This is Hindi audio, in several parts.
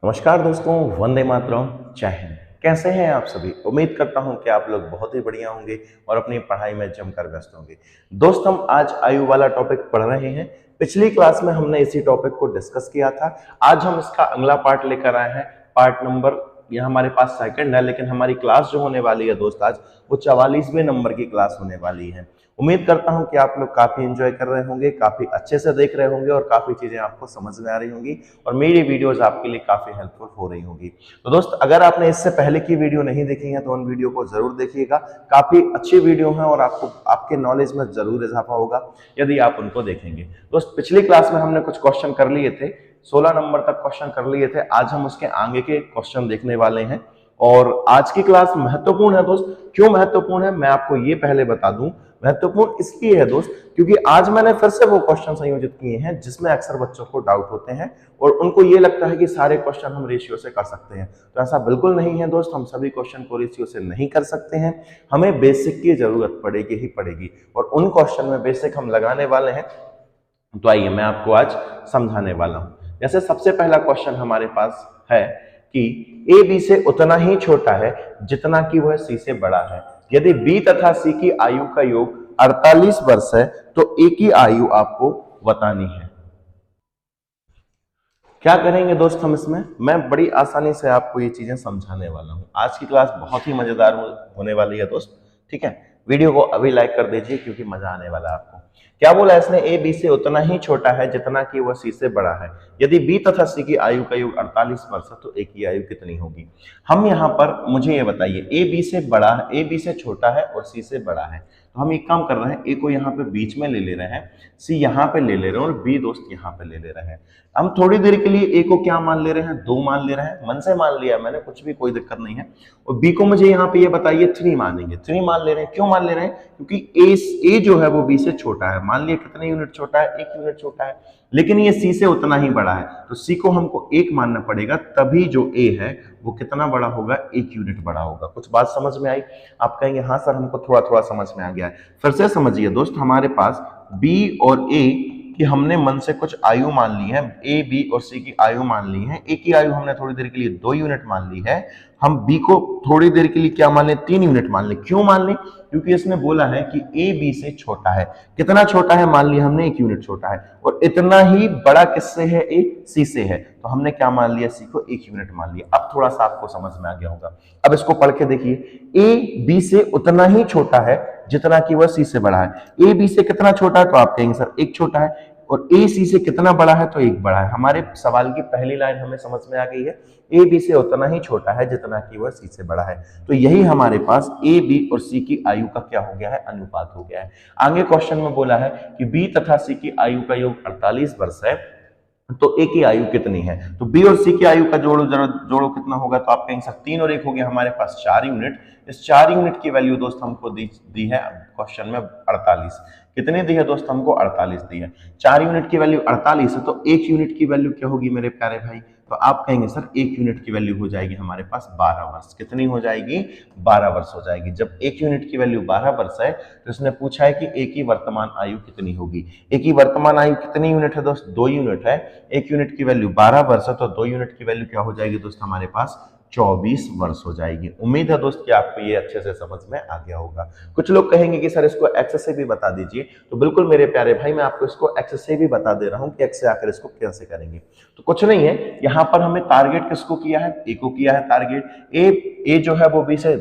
नमस्कार दोस्तों, वंदे मातरम, जय हिंद। कैसे हैं आप सभी? उम्मीद करता हूं कि आप लोग बहुत ही बढ़िया होंगे और अपनी पढ़ाई में जमकर व्यस्त होंगे। दोस्त, हम आज आयु वाला टॉपिक पढ़ रहे हैं। पिछली क्लास में हमने इसी टॉपिक को डिस्कस किया था। आज हम इसका अगला पार्ट लेकर आए हैं। पार्ट नंबर यह हमारे पास सेकंड है, लेकिन हमारी क्लास जो होने वाली है दोस्त आज, वो 44वें नंबर की क्लास होने वाली है। उम्मीद करता हूं कि आप लोग काफी एंजॉय कर रहे होंगे, काफी अच्छे से देख रहे होंगे और काफी चीजें आपको समझ में आ रही होंगी और मेरी वीडियोस आपके लिए काफी हेल्पफुल हो रही होंगी। तो दोस्त, अगर आपने इससे पहले की वीडियो नहीं देखी है तो उन वीडियो को जरूर देखिएगा। काफी अच्छी वीडियो है और आपको आपके नॉलेज में जरूर इजाफा होगा यदि आप उनको देखेंगे। दोस्त, पिछली क्लास में हमने कुछ क्वेश्चन कर लिए थे, 16 नंबर तक क्वेश्चन कर लिए थे। आज हम उसके आगे के क्वेश्चन देखने वाले हैं और आज की क्लास महत्वपूर्ण है दोस्त। क्यों महत्वपूर्ण है मैं आपको ये पहले बता दूं। महत्वपूर्ण इसलिए है दोस्त क्योंकि आज मैंने फिर से वो क्वेश्चन संयोजित किए हैं जिसमें अक्सर बच्चों को डाउट होते हैं और उनको ये लगता है कि सारे क्वेश्चन हम रेशियो से कर सकते हैं। तो ऐसा बिल्कुल नहीं है दोस्त, हम सभी क्वेश्चन को रेशियो से नहीं कर सकते हैं। हमें बेसिक की जरूरत पड़ेगी ही पड़ेगी और उन क्वेश्चन में बेसिक हम लगाने वाले हैं। तो आइए मैं आपको आज समझाने वाला हूं। जैसे सबसे पहला क्वेश्चन हमारे पास है कि ए बी से उतना ही छोटा है जितना कि वह सी से बड़ा है। यदि बी तथा सी की आयु का योग 48 वर्ष है तो ए की आयु आपको बतानी है। क्या करेंगे दोस्त हम इसमें? मैं बड़ी आसानी से आपको ये चीजें समझाने वाला हूं। आज की क्लास बहुत ही मजेदार होने वाली है दोस्त। ठीक है, वीडियो को अभी लाइक कर दीजिए क्योंकि मजा आने वाला है आपको। क्या बोला इसने? ए बी से उतना ही छोटा है जितना कि वह सी से बड़ा है। यदि बी तथा सी की आयु का योग 48 वर्ष है तो ए की आयु कितनी होगी? हम यहाँ पर मुझे ये बताइए, ए बी से बड़ा है, ए बी से छोटा है और सी से बड़ा है। तो हम एक काम कर रहे हैं, ए को यहाँ पे बीच में ले ले रहे हैं, सी यहाँ पे ले ले रहे हैं और बी दोस्त यहाँ पे ले ले रहे हैं। हम थोड़ी देर के लिए ए को क्या मान ले रहे हैं? 2 मान ले रहे हैं। मन से मान लिया मैंने, कुछ भी कोई दिक्कत नहीं है। और बी को मुझे यहाँ पे ये बताइए 3 मानेंगे। 3 मान ले रहे हैं। क्यों मान ले रहे हैं? क्योंकि ए जो है वो बी से छोटा है। मान लिया कितने यूनिट छोटा है? 1 यूनिट छोटा है, लेकिन ये सी से उतना ही बड़ा है तो सी को हमको 1 मानना पड़ेगा, तभी जो ए है वो कितना बड़ा होगा? 1 यूनिट बड़ा होगा। कुछ बात समझ में आई? आप कहेंगे हाँ सर, हमको थोड़ा थोड़ा समझ में आ गया है। फिर से समझिए दोस्त, हमारे पास बी और ए कि हमने मन से कुछ आयु मान ली है। ए बी और सी की आयु मान ली है। ए की आयु हमने थोड़ी देर के लिए 2 यूनिट मान ली है। हम बी को थोड़ी देर के लिए क्या मान लें? 3 यूनिट मान लें। क्यों मान लें? क्योंकि इसने बोला है कि ए बी से छोटा है। कितना छोटा है? मान लिया हमने 1 यूनिट छोटा है और इतना ही बड़ा किससे है? ए सी से है। तो हमने क्या मान लिया? सी को 1 यूनिट मान लिया। अब थोड़ा सा आपको समझ में आ गया होगा। अब इसको पढ़ के देखिए, ए बी से उतना ही छोटा है जितना कि वह सी से बड़ा है। ए बी से कितना छोटा है? तो आप कहेंगे सर 1 छोटा है। और ए सी से कितना बड़ा है? तो 1 बड़ा है। हमारे सवाल की पहली लाइन हमें समझ में आ गई है, ए बी से उतना ही छोटा है जितना कि वह सी से बड़ा है। तो यही हमारे पास ए बी और सी की आयु का क्या हो गया है? अनुपात हो गया है। आगे क्वेश्चन में बोला है कि बी तथा सी की आयु का योग 48 वर्ष है तो ए की आयु कितनी है? तो बी और सी की आयु का जोड़ो कितना होगा? तो आप कहेंगे सर 3 और 1 हो गया हमारे पास 4 यूनिट। इस 4 यूनिट की वैल्यू दोस्त हमको दी है क्वेश्चन में 48। कितनी दी है दोस्त? हमको 48 दी है। 4 यूनिट की वैल्यू 48 है तो 1 यूनिट की वैल्यू क्या होगी मेरे प्यारे भाई? तो आप कहेंगे सर 1 यूनिट की वैल्यू हो जाएगी हमारे पास 12 वर्ष। कितनी हो जाएगी? 12 वर्ष हो जाएगी। जब 1 यूनिट की वैल्यू 12 वर्ष है तो इसने पूछा है कि ए की वर्तमान आयु कितनी होगी। ए की वर्तमान आयु कितनी यूनिट है दोस्त? 2 यूनिट है। 1 यूनिट की वैल्यू 12 वर्ष है तो 2 यूनिट की वैल्यू क्या हो जाएगी दोस्त? हमारे पास 24 वर्ष हो जाएगी। उम्मीद है दोस्त कि आपको ये अच्छे से समझ में आ गया होगा। कुछ लोग कहेंगे कि सर इसको एक्स से भी बता दीजिए, तो बिल्कुल मेरे प्यारे भाई, मैं आपको इसको एक्स से भी बता दे रहा हूं कि एक्स से आकर इसको कैसे करेंगे। तो कुछ नहीं है, यहां पर हमें टारगेट किसको किया है? ए को किया है टारगेट। ए जो है वो बी से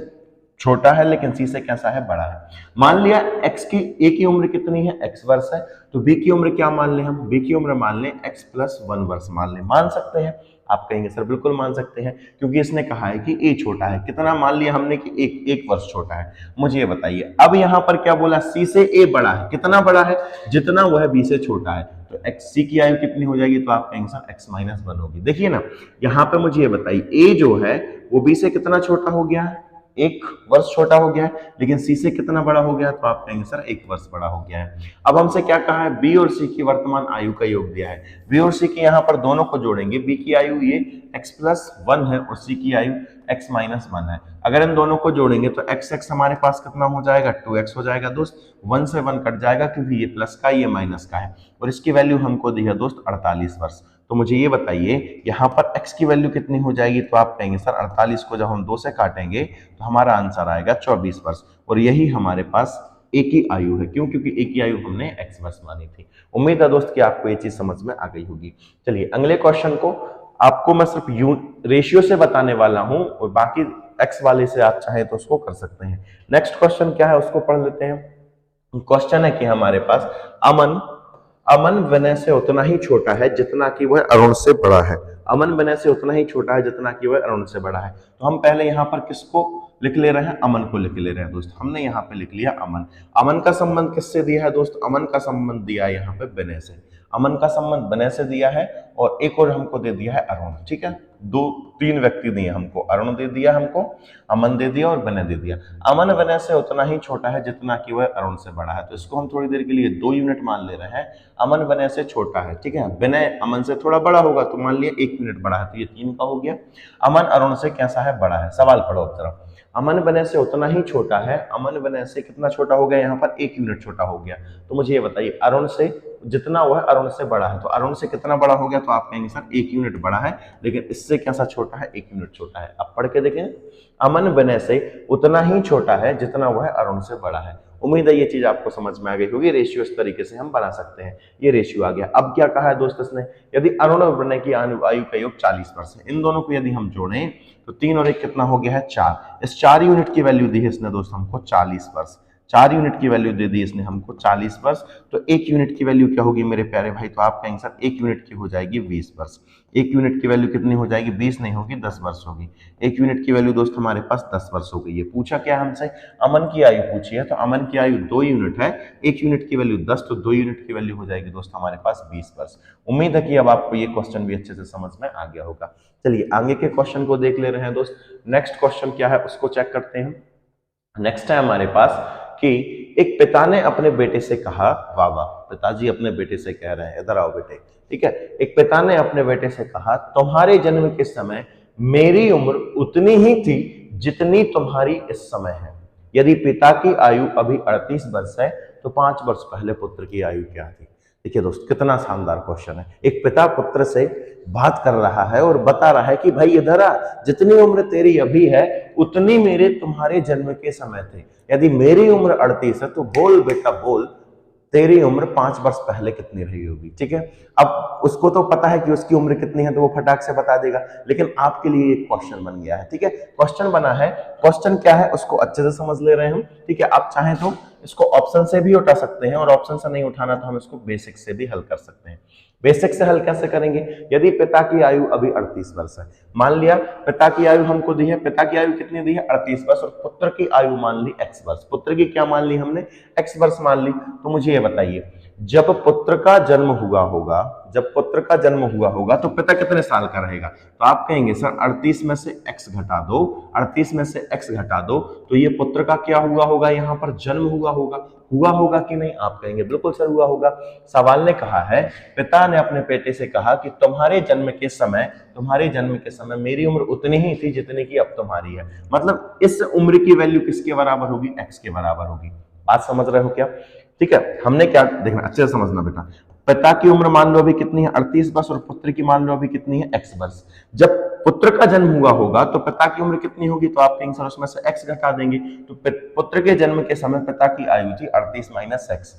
छोटा है लेकिन सी से कैसा है? बड़ा है। मान लिया एक्स की, ए की उम्र कितनी है? एक्स वर्ष है। तो बी की उम्र क्या मान लें हम? बी की उम्र मान लें एक्स प्लस 1 वर्ष मान लें। मान सकते हैं? आप कहेंगे सर बिल्कुल मान सकते हैं क्योंकि इसने कहा है कि ए छोटा है। कितना मान लिया हमने? कि एक वर्ष छोटा है। मुझे ये बताइए, अब यहां पर क्या बोला? सी से ए बड़ा है। कितना बड़ा है? जितना वह बी से छोटा है। तो एक्स सी की आयु कितनी हो जाएगी? तो आप कहेंगे सर एक्स माइनस 1 होगी। देखिए ना, यहां पे मुझे ये बताइए, ए जो है वो बी से कितना छोटा हो गया है? 1 वर्ष छोटा हो गया है। लेकिन सी से कितना बड़ा हो गया है? तो आप कहेंगे सर 1 वर्ष बड़ा हो गया है। अब हमसे क्या कहा है? बी और सी की वर्तमान आयु का योग दिया है। बी और सी की यहाँ पर दोनों को जोड़ेंगे। बी की आयु ये x प्लस 1 है और सी की आयु x माइनस 1 है। अगर इन दोनों को जोड़ेंगे तो x हमारे पास कितना हो जाएगा? 2x हो जाएगा दोस्त। 1 से 1 कट जाएगा क्योंकि ये प्लस का ये माइनस का है और इसकी वैल्यू हमको दी है दोस्त 48 वर्ष। तो मुझे ये बताइए यहाँ पर x की वैल्यू कितनी हो जाएगी, तो आप कहेंगे सर 48 को जब हम 2 से काटेंगे तो हमारा आंसर आएगा 24 वर्ष, और यही हमारे पास एक ही आयु है। क्यों? क्योंकि एक ही आयु हमने x वर्ष मानी थी। उम्मीद है दोस्त कि आपको ये चीज समझ में आ गई होगी। चलिए अगले क्वेश्चन को आपको मैं सिर्फ रेशियो से बताने वाला हूं, और बाकी x वाले से आप चाहे तो उसको कर सकते हैं। नेक्स्ट क्वेश्चन क्या है उसको पढ़ लेते हैं। क्वेश्चन है कि हमारे पास अमन विनय से उतना ही छोटा है जितना कि वह अरुण से बड़ा है। अमन विनय से उतना ही छोटा है जितना कि वह अरुण से बड़ा है। तो हम पहले यहाँ पर किसको लिख ले रहे हैं? अमन को लिख ले रहे हैं दोस्त। हमने यहाँ पे लिख लिया अमन। अमन का संबंध किससे दिया है दोस्त? अमन का संबंध दिया है यहाँ पे विनय से। अमन का संबंध विनय से दिया है, और एक और हमको दे दिया है अरुण। ठीक है, तीन व्यक्ति दिए हमको, अरुण दे दिया हमको, अमन दे दिया और विनय दे दिया। अमन विनय से उतना ही छोटा है जितना कि वह अरुण से बड़ा है। तो इसको हम थोड़ी देर के लिए 2 यूनिट मान ले रहे हैं। अमन विनय से छोटा है, ठीक है, विनय अमन से थोड़ा बड़ा होगा तो मान लिया 1 यूनिट बड़ा है, तो ये 3 का हो गया। अमन अरुण से कैसा है? बड़ा है। सवाल पढ़ो अब जरा। अमन विनय से उतना ही छोटा है, अमन विनय से कितना छोटा हो गया? यहाँ पर 1 यूनिट छोटा हो गया। तो मुझे ये बताइए अरुण से जितना वह अरुण से बड़ा है, तो अरुण से कितना बड़ा हो गया? तो आप कहेंगे सर 1 यूनिट बड़ा है, लेकिन इससे कैसा छोटा है? 1 यूनिट छोटा है। अब पढ़ के देखें, अमन विनय से उतना ही छोटा है जितना वह अरुण से बड़ा है। उम्मीद है ये चीज आपको समझ में आ गई होगी। रेशियो इस तरीके से हम बना सकते हैं। ये रेशियो आ गया। अब क्या कहा है दोस्त इसने? यदि अरुण और विनय की आयु का योग 40 वर्ष है, इन दोनों को यदि हम जोड़ें तो 3 और 1 कितना हो गया है? 4। इस 4 यूनिट की वैल्यू दी है इसने दोस्त हमको 40 वर्ष। 4 यूनिट की वैल्यू दे दी इसने हमको 40 वर्ष। तो 1 यूनिट की वैल्यू क्या होगी मेरे प्यारे भाई? तो आप कहेंगे सर 1 यूनिट की हो जाएगी 20 वर्ष। 1 यूनिट की वैल्यू कितनी हो जाएगी? 20 नहीं होगी, 10 वर्ष होगी। 1 यूनिट की वैल्यू दोस्त हमारे पास 10 वर्ष हो गई। ये पूछा क्या हमसे? अमन की आयु पूछी है, तो अमन की आयु 2 यूनिट है। 1 यूनिट की वैल्यू 10, तो 2 यूनिट की वैल्यू हो जाएगी दोस्त हमारे पास 20 वर्ष। उम्मीद है कि अब आपको ये क्वेश्चन भी अच्छे से समझ में आ गया होगा। चलिए आगे के क्वेश्चन को देख ले रहे हैं दोस्त। नेक्स्ट क्वेश्चन क्या है उसको चेक करते हैं। नेक्स्ट है हमारे पास कि एक पिता ने अपने बेटे से कहा, वाह वाह, पिताजी अपने बेटे से कह रहे हैं, इधर आओ बेटे, ठीक है। एक पिता ने अपने बेटे से कहा, तुम्हारे जन्म के समय मेरी उम्र उतनी ही थी जितनी तुम्हारी इस समय है। यदि पिता की आयु अभी 38 वर्ष है तो 5 वर्ष पहले पुत्र की आयु क्या थी? देखिए दोस्त कितना शानदार क्वेश्चन है। एक पिता पुत्र से बात कर रहा है और बता रहा है कि भाई इधर आ, जितनी उम्र तेरी अभी है उतनी मेरे तुम्हारे जन्म के समय थे। यदि मेरी उम्र 38 है तो बोल बेटा बोल, तेरी उम्र 5 वर्ष पहले कितनी रही होगी? ठीक है, अब उसको तो पता है कि उसकी उम्र कितनी है तो वो फटाक से बता देगा, लेकिन आपके लिए एक क्वेश्चन बन गया है। ठीक है, क्वेश्चन बना है, क्वेश्चन क्या है उसको अच्छे से समझ ले रहे हैं हम। ठीक है, आप चाहें तो इसको ऑप्शन से भी उठा सकते हैं, और ऑप्शन से नहीं उठाना तो हम इसको बेसिक से भी हल कर सकते हैं। बेसिक से हल कैसे करेंगे? यदि पिता की आयु अभी 38 वर्ष है, मान लिया पिता की आयु हमको दी है, पिता की आयु कितनी दी है? 38 वर्ष, और पुत्र की आयु मान ली x वर्ष। पुत्र की क्या मान ली हमने? x वर्ष मान ली। तो मुझे ये बताइए, जब पुत्र का जन्म हुआ होगा, जब पुत्र का जन्म हुआ होगा तो पिता कितने साल का रहेगा? तो आप कहेंगे सर 38 में से x घटा दो, 38 में से x घटा दो, तो ये पुत्र का क्या हुआ होगा? यहाँ पर जन्म हुआ होगा। हुआ होगा कि नहीं? आप कहेंगे बिल्कुल सर हुआ होगा। सवाल ने कहा है, पिता ने अपने बेटे से कहा कि तुम्हारे जन्म के समय मेरी उम्र उतनी ही थी जितनी की अब तुम्हारी है। मतलब इस उम्र की वैल्यू किसके बराबर होगी? x के बराबर होगी। बात समझ रहे हो क्या? ठीक है, हमने क्या देखना, अच्छे से समझना बेटा। पिता की उम्र मान लो अभी कितनी है? 38 वर्ष, और पुत्र की मान लो अभी कितनी है? x वर्ष। जब पुत्र का जन्म हुआ होगा तो पिता की उम्र कितनी होगी? तो आप कहेंगे सर उसमें से x घटा देंगे, तो पुत्र के जन्म के समय पिता की आयु थी 38 माइनस x,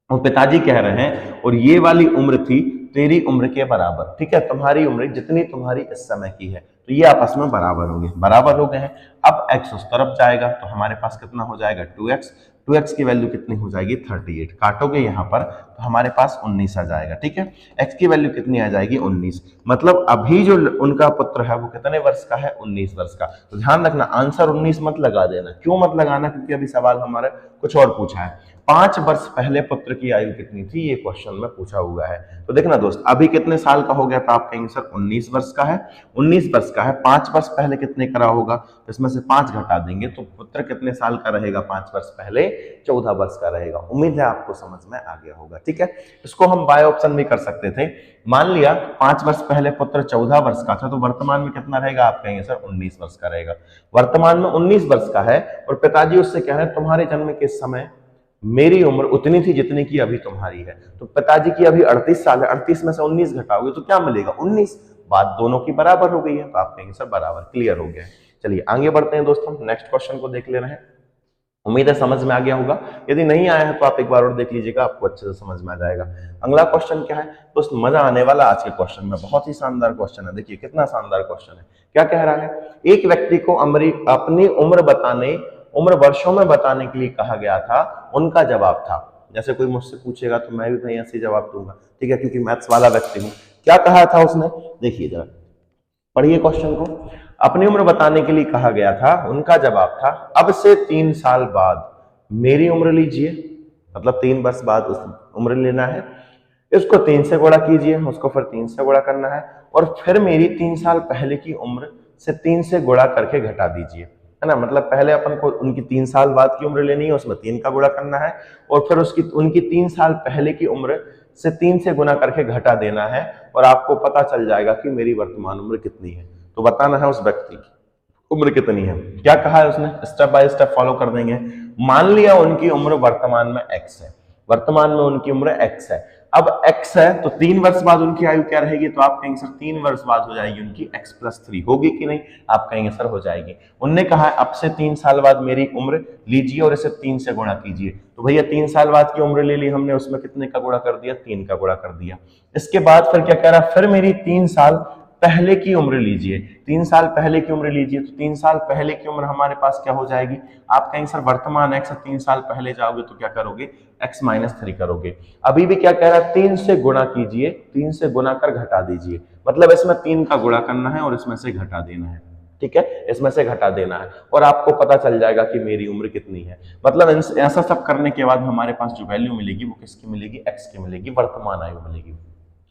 और पिताजी कह रहे हैं और ये वाली उम्र थी तेरी उम्र के बराबर। ठीक है, तुम्हारी उम्र जितनी तुम्हारी इस समय की है, तो ये आपस में बराबर होंगे, बराबर हो गए हैं। अब x उस तरफ जाएगा तो हमारे पास कितना हो जाएगा? 2x। 2x की वैल्यू कितनी हो जाएगी? 38। काटोगे यहाँ पर तो हमारे पास 19 आ जाएगा। ठीक है, x की वैल्यू कितनी आ जाएगी? 19। मतलब अभी जो उनका पुत्र है वो कितने वर्ष का है? 19 वर्ष का। तो ध्यान रखना, आंसर 19 मत लगा देना। क्यों मत लगाना? क्योंकि अभी सवाल हमारा कुछ और पूछा है। 5 वर्ष पहले पुत्र की आयु कितनी थी, ये क्वेश्चन में पूछा हुआ है। तो देखना दोस्त, अभी कितने साल का हो गया? तो आप कहेंगे सर 19 वर्ष का है। 19 वर्ष का है, 5 वर्ष पहले कितने करा होगा? तो इसमें से 5 घटा देंगे तो पुत्र कितने साल का रहेगा? 5 वर्ष पहले 14 वर्ष का रहेगा। उम्मीद है आपको समझ में आ गया होगा। ठीक है, इसको हम बाय ऑप्शन भी कर सकते थे। मान लिया 5 वर्ष पहले पुत्र 14 वर्ष का था, तो वर्तमान में कितना रहेगा? आप कहेंगे सर 19 वर्ष का रहेगा। वर्तमान में 19 वर्ष का है और पिताजी उससे कह रहे हैं तुम्हारे जन्म के समय मेरी उम्र उतनी थी जितनी की अभी तुम्हारी है। तो पिताजी की अभी 38 साल है, 38 में से 19 घटाओगे तो क्या मिलेगा? 19। बात दोनों की बराबर हो गई है, तो आप कहेंगे सर बराबर। क्लियर हो गया है। चलिए आगे बढ़ते हैं दोस्तों, नेक्स्ट क्वेश्चन को देख ले रहे हैं। उम्मीद है समझ में आ गया होगा। यदि नहीं आया है तो आप एक बार और देख लीजिएगा, आपको अच्छे से समझ में आ जाएगा। अगला क्वेश्चन क्या है दोस्त? मजा आने वाला आज के क्वेश्चन में, बहुत ही शानदार क्वेश्चन है। देखिए कितना शानदार क्वेश्चन है। क्या कह रहा है? एक व्यक्ति को अपनी उम्र वर्षों में बताने के लिए कहा गया था, उनका जवाब था। जैसे कोई मुझसे पूछेगा तो मैं भी कहीं ऐसे जवाब दूंगा, ठीक है, क्योंकि मैथ्स वाला व्यक्ति हूं। क्या कहा था उसने? देखिए जरा पढ़िए क्वेश्चन को। अपनी उम्र बताने के लिए कहा गया था, उनका जवाब था, अब से 3 साल बाद मेरी उम्र लीजिए। मतलब 3 वर्ष बाद उस उम्र लेना है, इसको 3 से गुणा कीजिए, उसको फिर 3 से गुणा करना है, और फिर मेरी 3 साल पहले की उम्र से 3 से गुणा करके घटा दीजिए, है ना। मतलब पहले अपन को उनकी 3 साल बाद की उम्र लेनी है, उसमें 3 का गुणा करना है, और फिर उनकी 3 साल पहले की उम्र से 3 से गुना करके घटा देना है, और आपको पता चल जाएगा कि मेरी वर्तमान उम्र कितनी है। तो बताना है उस व्यक्ति की उम्र कितनी है। क्या कहा है उसने? स्टेप बाय स्टेप फॉलो कर देंगे। मान लिया उनकी उम्र वर्तमान में x है, वर्तमान में उनकी उम्र x है। अब x है तो 3 वर्ष बाद उनकी आयु क्या रहेगी? तो आप कहेंगे सर 3 वर्ष बाद हो जाएगी उनकी x+3, होगी कि नहीं? आप कहेंगे सर हो जाएगी। उनने कहा अब से 3 साल बाद मेरी उम्र लीजिए और इसे 3 से गुणा कीजिए। तो भैया 3 साल बाद की उम्र ले ली हमने, उसमें कितने का गुणा कर दिया? 3 का गुणा कर दिया। इसके बाद फिर क्या कह रहा है? फिर मेरी 3 साल पहले की उम्र लीजिए। 3 साल पहले की उम्र लीजिए, तो 3 साल पहले की उम्र हमारे पास क्या हो जाएगी? आप कहेंगे सर वर्तमान x से 3 साल पहले जाओगे तो क्या करोगे? x-3 करोगे। अभी भी क्या कह रहा है? 3 से गुणा कीजिए, 3 से गुणा कर घटा दीजिए। मतलब इसमें 3 का गुणा करना है और इसमें से घटा देना है, ठीक है, इसमें से घटा देना है, और आपको पता चल जाएगा कि मेरी उम्र कितनी है। मतलब ऐसा सब करने के बाद हमारे पास जो वैल्यू मिलेगी वो किसकी मिलेगी? x की मिलेगी, वर्तमान आयु मिलेगी।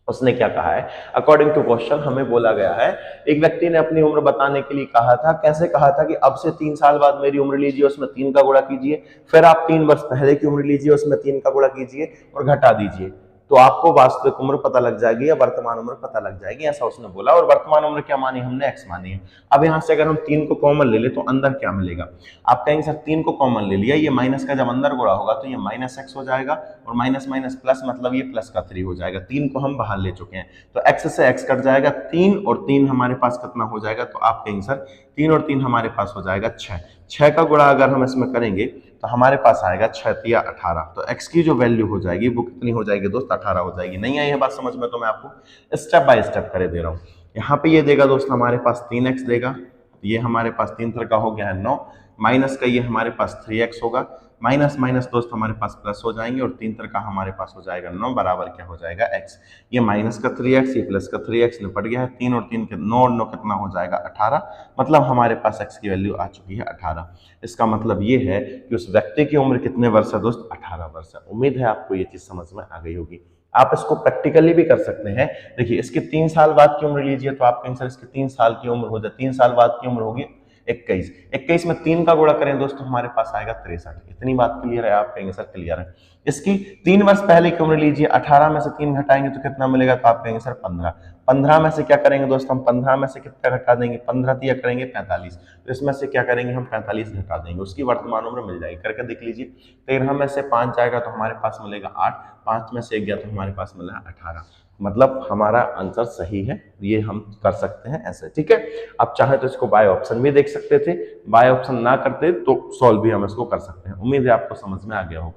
उसने क्या कहा है? अकॉर्डिंग टू क्वेश्चन हमें बोला गया है, एक व्यक्ति ने अपनी उम्र बताने के लिए कहा था। कैसे कहा था? कि अब से 3 साल बाद मेरी उम्र लीजिए, उसमें 3 का गुणा कीजिए, फिर आप 3 वर्ष पहले की उम्र लीजिए, उसमें 3 का गुणा कीजिए और घटा दीजिए, तो आपको वास्तविक उम्र पता लग जाएगी या वर्तमान उम्र पता लग जाएगी, ऐसा उसने बोला। और वर्तमान उम्र क्या मानी हमने? x मानी है। अब यहां से अगर हम 3 को कॉमन ले ले तो अंदर क्या मिलेगा? आप कहेंगे सर 3 को कॉमन ले लिया, ये माइनस का जब अंदर गुणा होगा तो ये -x हो जाएगा, और माइनस माइनस प्लस मतलब ये प्लस का 3 हो जाएगा। 3 को हम बाहर ले चुके हैं तो x से x कट जाएगा, 3 और 3 हमारे पास कितना हो जाएगा? तो आप कहेंगे सर 3 और 3 हमारे पास हो जाएगा 6। 6 का गुणा अगर हम इसमें करेंगे तो हमारे पास आएगा 6 या 18। तो x की जो वैल्यू हो जाएगी वो कितनी हो जाएगी दोस्त? 18 हो जाएगी। नहीं आई है बात समझ में? तो मैं आपको स्टेप बाय स्टेप करे दे रहा हूँ। यहाँ पे ये देगा दोस्त हमारे पास 3x देगा, ये हमारे पास 3 का हो गया है 9, माइनस का ये हमारे पास 3x होगा, माइनस माइनस दोस्त हमारे पास प्लस हो जाएंगे, और 3 का हमारे पास हो जाएगा 9 बराबर क्या हो जाएगा? x। ये माइनस का 3x, ये प्लस का 3x निपट गया है। 3 और 3 के 9 और 9 कितना हो जाएगा? 18। मतलब हमारे पास x की वैल्यू आ चुकी है 18। इसका मतलब ये है कि उस व्यक्ति की उम्र कितने वर्ष है दोस्त? 18 वर्ष है। उम्मीद है आपको ये चीज समझ में आ गई होगी। आप इसको प्रैक्टिकली भी कर सकते हैं। देखिए इसके 3 साल बाद की उम्र लीजिए, तो आप कहेंगे सर इसके 3 साल की उम्र हो जाए, 3 साल बाद की उम्र होगी 21। 21 में 3 का गुणा करें दोस्तों हमारे पास आएगा 63। इतनी बात क्लियर है? आप कहेंगे सर क्लियर है। इसकी 3 वर्ष पहले की उम्र लीजिए, 18 में से 3 घटाएंगे तो कितना मिलेगा? तो आप कहेंगे सर 15। 15 में से क्या करेंगे दोस्त? हम 15 में से कितना घटा देंगे? 15 दिया करेंगे 45, तो इसमें से क्या करेंगे? हम 45 घटा देंगे, उसकी वर्तमान उम्र मिल जाएगी। करके देख लीजिए। 13 में से 5 जाएगा तो हमारे पास मिलेगा 8, 5 में से 1 गया तो हमारे पास मिला 18। मतलब हमारा आंसर सही है, ये हम कर सकते हैं ऐसे, ठीक है। आप चाहे तो इसको बाय ऑप्शन भी देख सकते थे, बाय ऑप्शन ना करते तो सॉल्व भी हम इसको कर सकते हैं। उम्मीद है आपको समझ में आ गया हो।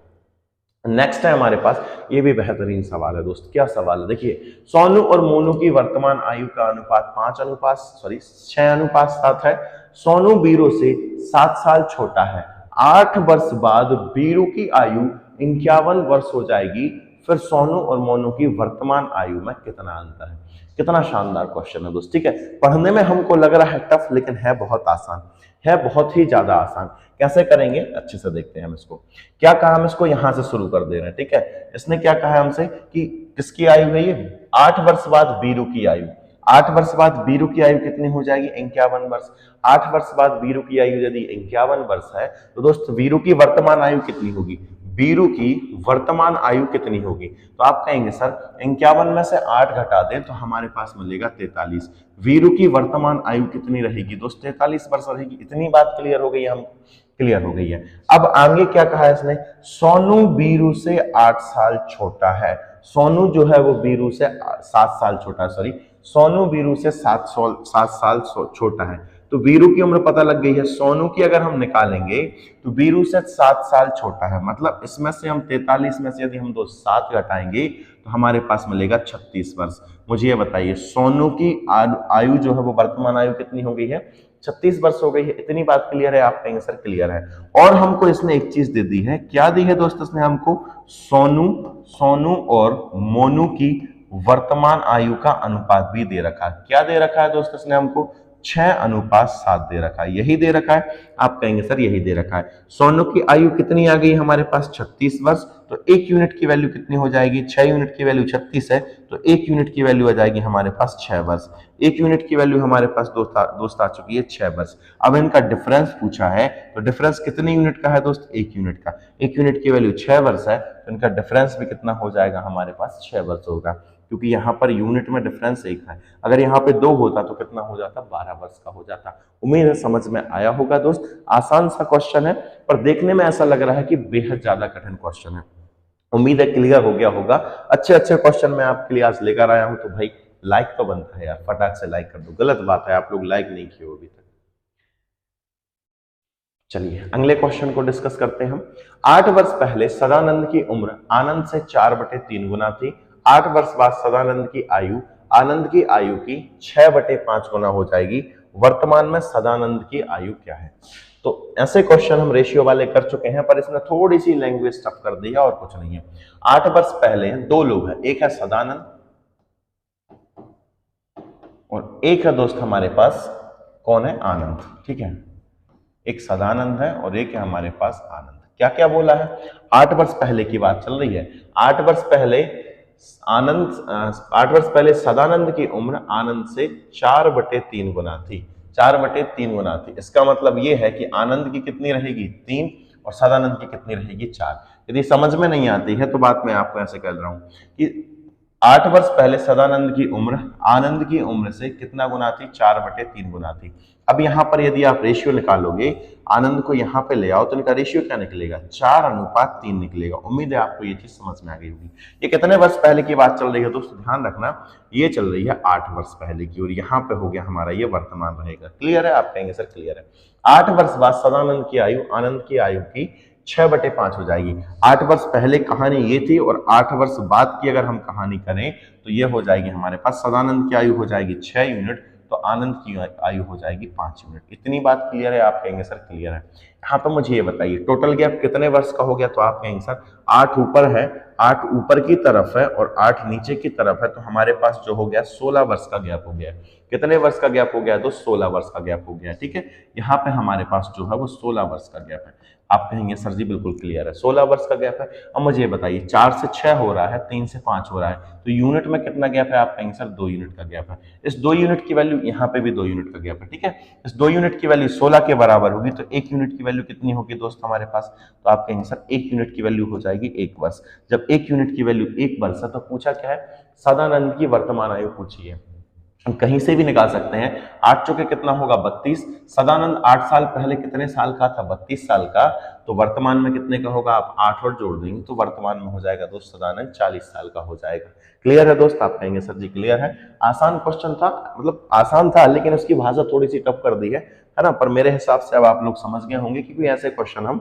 नेक्स्ट है हमारे पास, ये भी बेहतरीन सवाल है दोस्त। क्या सवाल है? देखिए सोनू और मोनू की वर्तमान आयु का अनुपात 6:7 है। सोनू बीरू से 7 साल छोटा है। 8 वर्ष बाद बीरू की आयु 51 वर्ष हो जाएगी। फिर सोनू और मोनू की वर्तमान आयु में कितना अंतर है? कितना शानदार क्वेश्चन है दोस्त, ठीक है। पढ़ने में हमको लग रहा है टफ, लेकिन है बहुत आसान, है बहुत ही ज्यादा आसान। कैसे करेंगे अच्छे से देखते हैं हम इसको। क्या कहा? हम इसको यहां से शुरू कर दे रहे हैं, ठीक है। इसने क्या कहा हमसे कि किसकी आयु है ये? 8 वर्ष बाद बीरू की आयु। 8 वर्ष बाद बीरू की आयु कितनी हो जाएगी? 51 वर्ष। 8 वर्ष बाद बीरू की आयु यदि 51 वर्ष है तो दोस्त बीरू की वर्तमान आयु कितनी होगी? बीरू की वर्तमान आयु कितनी होगी? तो आप कहेंगे सर 51 में से 8 घटा दें तो हमारे पास मिलेगा 43। वीरू की वर्तमान आयु कितनी रहेगी दोस्त? 43 वर्ष रहेगी। इतनी बात क्लियर हो गई हम क्लियर हो गई है। अब आगे क्या कहा है इसने, सोनू बीरू से 8 साल छोटा है। सोनू जो है वो बीरू से 7 साल छोटा है, सॉरी, सोनू बीरू से 7 साल छोटा है। तो बीरू की उम्र पता लग गई है, सोनू की अगर हम निकालेंगे तो बीरू से 7 साल छोटा है, मतलब इसमें से हम 43 में से यदि हम 7 घटाएंगे तो हमारे पास मिलेगा 36 वर्ष। मुझे ये बताइए सोनू की आयु जो है वो वर्तमान आयु कितनी हो गई है, 36 वर्ष हो गई है। इतनी बात क्लियर है, आप कहेंगे सर क्लियर है। और हमको इसने एक चीज दे दी है, क्या दी है दोस्त इसने हमको, सोनू और मोनू की वर्तमान आयु का अनुपात भी दे रखा है। क्या दे रखा है दोस्त इसने हमको, 6:7 दे रखा है, यही दे रखा है। आप कहेंगे सर यही दे रखा है। सोनू की आयु कितनी आ गई हमारे पास, 36 वर्ष। तो 1 यूनिट की वैल्यू कितनी हो जाएगी, 6 यूनिट की वैल्यू 36 है, तो 1 यूनिट की वैल्यू आ जाएगी हमारे पास 6 वर्ष। 1 यूनिट की वैल्यू हमारे पास दोस्त आ चुकी है 6 वर्ष। अब इनका डिफरेंस पूछा है, तो डिफरेंस कितने यूनिट का है दोस्त, 1 यूनिट का। 1 यूनिट की वैल्यू 6 वर्ष है, तो इनका डिफरेंस भी कितना हो जाएगा हमारे पास, 6 वर्ष होगा, क्योंकि यहाँ पर यूनिट में डिफरेंस 1 है। अगर यहाँ पे 2 होता तो कितना हो जाता, 12 वर्ष का हो जाता। उम्मीद है समझ में आया होगा दोस्त। आसान सा क्वेश्चन है, पर देखने में ऐसा लग रहा है कि बेहद ज्यादा कठिन क्वेश्चन है। उम्मीद है क्लियर हो गया होगा। अच्छे अच्छे क्वेश्चन मैं आपके लिए आज लेकर आया हूं, तो भाई लाइक तो बनता है यार, फटाक से लाइक कर दो। गलत बात है आप लोग लाइक नहीं किए हो अभी तक। चलिए अगले क्वेश्चन को डिस्कस करते हैं हम। 8 वर्ष पहले सदानंद की उम्र आनंद से 4/3 गुना थी। 8 वर्ष बाद सदानंद की आयु आनंद की आयु की 6/5 गुना हो जाएगी। वर्तमान में सदानंद की आयु क्या है। तो ऐसे क्वेश्चन हम रेशियो वाले कर चुके हैं, पर इसमें थोड़ी सी लैंग्वेज टफ कर दी है और कुछ नहीं है। 8 वर्ष पहले 2 लोग हैं, एक है सदानंद और एक है दोस्त हमारे पास कौन है, आनंद। ठीक है, एक सदानंद है और एक है हमारे पास आनंद। क्या क्या बोला है, 8 वर्ष पहले की बात चल रही है। 8 वर्ष पहले 8 वर्ष पहले सदानंद की उम्र आनंद से 4/3 गुना थी। 4/3 गुना थी, इसका मतलब यह है कि आनंद की कितनी रहेगी, 3, और सदानंद की कितनी रहेगी, 4। यदि समझ में नहीं आती है तो बात मैं आपको ऐसे कर रहा हूं कि 8 वर्ष पहले सदानंद की उम्र आनंद की उम्र से कितना गुना थी, 4/3 गुना थी। अब यहां पर यदि आप रेशियो निकालोगे, आनंद को यहां पे ले आओ तो इनका रेशियो क्या निकलेगा, 4:3 निकलेगा। उम्मीद है आपको ये चीज समझ में आ गई होगी। ये कितने वर्ष पहले की बात चल रही है दोस्तों, ध्यान रखना, ये चल रही है 8 वर्ष पहले की, और यहाँ पे हो गया हमारा ये वर्तमान रहेगा। क्लियर है, आप कहेंगे सर क्लियर है। 8 वर्ष बाद सदानंद की आयु आनंद की आयु की 6/5 हो जाएगी। 8 वर्ष पहले कहानी ये थी, और 8 वर्ष बाद की अगर हम कहानी करें तो ये हो जाएगी हमारे पास, सदानंद की आयु हो जाएगी 6 यूनिट, तो आनंद की आयु हो जाएगी 5 यूनिट। इतनी बात क्लियर है, आप कहेंगे सर क्लियर है। यहाँ पर मुझे ये बताइए टोटल गैप कितने वर्ष का हो गया, तो आप कहेंगे सर 8 ऊपर है, 8 ऊपर की तरफ है और 8 नीचे की तरफ है, तो हमारे पास जो हो गया 16 वर्ष का गैप हो गया। कितने वर्ष का गैप हो गया, तो 16 वर्ष का गैप हो गया। ठीक है, यहाँ पे हमारे पास जो है वो 16 वर्ष का गैप है। आप कहेंगे सर जी बिल्कुल क्लियर है, 16 वर्ष का गैप है। अब मुझे ये बताइए 4 से 6 हो रहा है, 3 से 5 हो रहा है, तो यूनिट में कितना गैप है, आप कहेंगे सर 2 यूनिट का गैप है। इस 2 यूनिट की वैल्यू यहाँ पे भी 2 यूनिट का गैप है। ठीक है, इस 2 यूनिट की वैल्यू 16 के बराबर होगी, तो 1 यूनिट की वैल्यू कितनी होगी दोस्त हमारे पास, तो आप कहेंगे सर 1 यूनिट की वैल्यू हो जाएगी 1 वर्ष। जब 1 यूनिट की वैल्यू 1 वर्ष है, तो पूछा क्या है, सदानंद की वर्तमान आयु पूछी है। कहीं से भी निकाल सकते हैं। 8 चौके कितना होगा, 32। सदानंद 8 साल पहले कितने साल का था, 32 साल का, तो वर्तमान में कितने का होगा, आप 8 और जोड़ देंगे तो वर्तमान में हो जाएगा दोस्त सदानंद 40 साल का हो जाएगा। क्लियर है दोस्त, आप कहेंगे सर जी क्लियर है। आसान क्वेश्चन था, मतलब आसान था, लेकिन उसकी भाषा थोड़ी सी टफ कर दी है ना, पर मेरे हिसाब से अब आप लोग समझ गए होंगे, क्योंकि ऐसे क्वेश्चन हम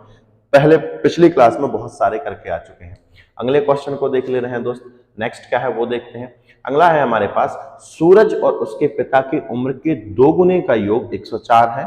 पहले पिछली क्लास में बहुत सारे करके आ चुके हैं। अगले क्वेश्चन को देख ले रहे हैं दोस्त, नेक्स्ट क्या है वो देखते हैं। अगला है हमारे पास, सूरज और उसके पिता की उम्र के 2 गुने का योग 104 है।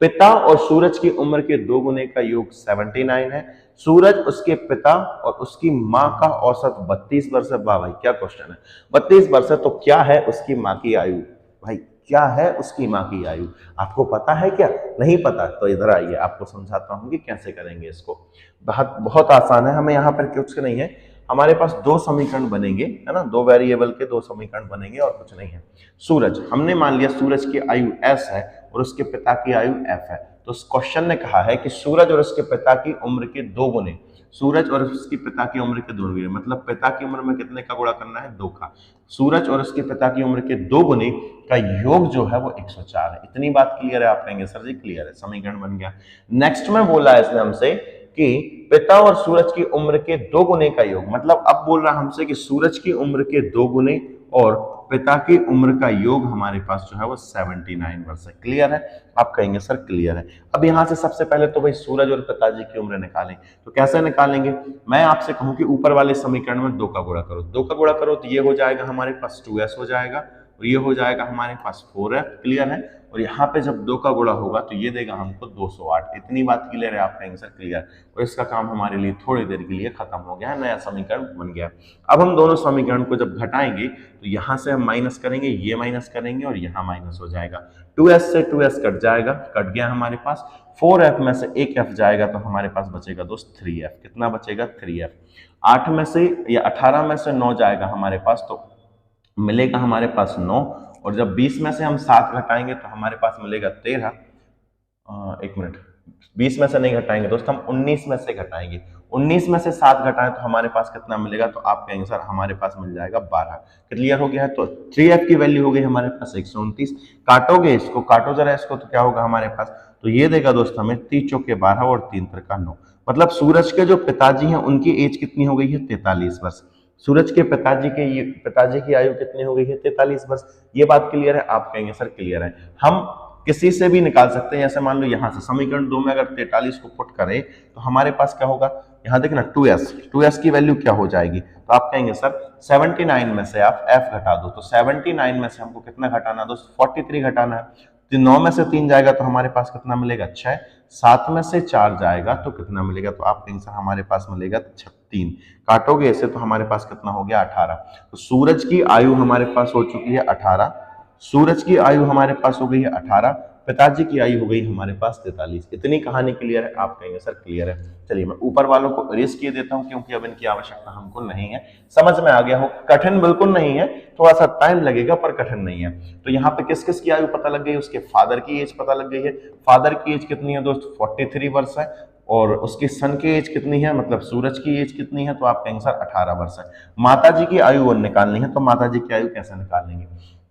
पिता और सूरज की उम्र के 2 गुने का योग 79 है। सूरज, उसके पिता और उसकी माँ का औसत 32 वर्ष है। वाह भाई क्या क्वेश्चन है, 32 वर्ष है, तो क्या है उसकी माँ की आयु, भाई क्या है उसकी माँ की आयु, आपको पता है क्या, नहीं पता तो इधर आइए आपको समझाता हूँ कि कैसे करेंगे इसको। बहुत आसान है, हमें यहाँ पर कुछ नहीं है, हमारे पास 2 समीकरण बनेंगे, है ना, 2 वेरिएबल के 2 समीकरण बनेंगे और कुछ नहीं है। सूरज, हमने मान लिया सूरज की आयु s है और उसके पिता की आयु f है, तो उस क्वेश्चन ने कहा है कि सूरज और उसके पिता की उम्र के 2 गुने, सूरज और उसकी पिता की उम्र के 2 गुने, मतलब पिता की उम्र में कितने का गुणा करना है, 2 का। सूरज और उसके पिता की उम्र के 2 गुने का योग जो है वो 104 है। इतनी बात क्लियर है? आप कहेंगे सर जी क्लियर है, समीकरण बन गया। नेक्स्ट में बोला है इसने हमसे कि पिता और सूरज की उम्र के 2 गुने का योग, मतलब अब बोल रहा है हमसे कि सूरज की उम्र के 2 गुने और पिता की उम्र का योग हमारे पास जो है वो 79 वर्ष है। क्लियर है? आप कहेंगे सर क्लियर है। अब यहां से सबसे पहले तो भाई सूरज और पिताजी की उम्र निकालें, तो कैसे निकालेंगे? मैं आपसे कहूं कि ऊपर वाले समीकरण में 2 का गुणा करो, 2 का गुणा करो तो ये हो जाएगा हमारे पास 2s हो जाएगा और ये हो जाएगा हमारे पास 4f। क्लियर है? और यहाँ पे जब 2 का गुणा होगा तो ये देगा हमको 208। इतनी बात क्लियर है? आप कहेंगे सर क्लियर। और इसका काम हमारे लिए थोड़ी देर के लिए खत्म हो गया है, नया समीकरण बन गया। अब हम दोनों समीकरण को जब घटाएंगे तो यहाँ से हम माइनस करेंगे, ये माइनस करेंगे और यहाँ माइनस हो जाएगा। 2s से 2s कट जाएगा, कट गया हमारे पास। 4f में से एक f जाएगा तो हमारे पास बचेगा दोस्त 3f। कितना बचेगा? 3f। 8 में से या 18 में से 9 जाएगा हमारे पास तो मिलेगा हमारे पास 9। और जब 20 में से हम 7 घटाएंगे तो हमारे पास मिलेगा 13। एक मिनट, 20 में से नहीं घटाएंगे दोस्त, हम 19 में से घटाएंगे। 19 में से 7 घटाएं तो हमारे पास कितना मिलेगा? तो आप कहेंगे सर हमारे पास मिल जाएगा 12। क्लियर हो गया है? तो 3f की वैल्यू हो गई हमारे पास 129। काटोगे इसको, काटो जरा इसको, तो क्या होगा हमारे पास? तो ये देगा दोस्त हमें 3 चौके 12 और 3 त्रिका 9। मतलब सूरज के जो पिताजी हैं उनकी एज कितनी हो गई है? 43 वर्ष। सूरज के पिताजी की आयु कितनी हो गई है? 43 वर्ष। ये बात क्लियर है? आप कहेंगे सर क्लियर है। हम किसी से भी निकाल सकते हैं, जैसे मान लो यहां से समीकरण 2 में अगर 43 को पुट करें तो हमारे पास क्या होगा? यहां देखना 2s की वैल्यू क्या हो जाएगी? तो आप कहेंगे सर 79 में से आप f घटा दो, तो 79 में से हमको कितना घटाना दोस्त? 43 घटाना है। तो 9 में से 3 जाएगा तो हमारे पास कितना मिलेगा? 6। 7 में से 4 जाएगा तो कितना मिलेगा? तो आप कहेंगे सर हमारे पास मिलेगा 3। काटोगे इसे तो हमारे पास कितना हो गया? 18। तो सूरज की आयु हमारे पास हो चुकी है 18। सूरज की आयु हमारे पास हो गई है 18, पिताजी की आयु हो गई हमारे पास 43। इतनी कहानी क्लियर है? आप कहेंगे सर क्लियर है। चलिए मैं ऊपर वालों को इरेज किए देता हूं क्योंकि अब इनकी आवश्यकता हमको नहीं है। समझ में आ गया हो? कठिन बिल्कुल नहीं है, थोड़ा सा टाइम लगेगा पर कठिन नहीं है। तो यहाँ पे किस किस की आयु पता लग गई? उसके फादर की एज पता लग गई है। फादर की एज कितनी है दोस्त? 43 वर्ष है। और उसकी सन की एज कितनी है, मतलब सूरज की एज कितनी है? तो आप कहेंगे सर 18 वर्ष है। माता जी की आयु और निकालनी है, तो माता जी की आयु कैसे निकालेंगे?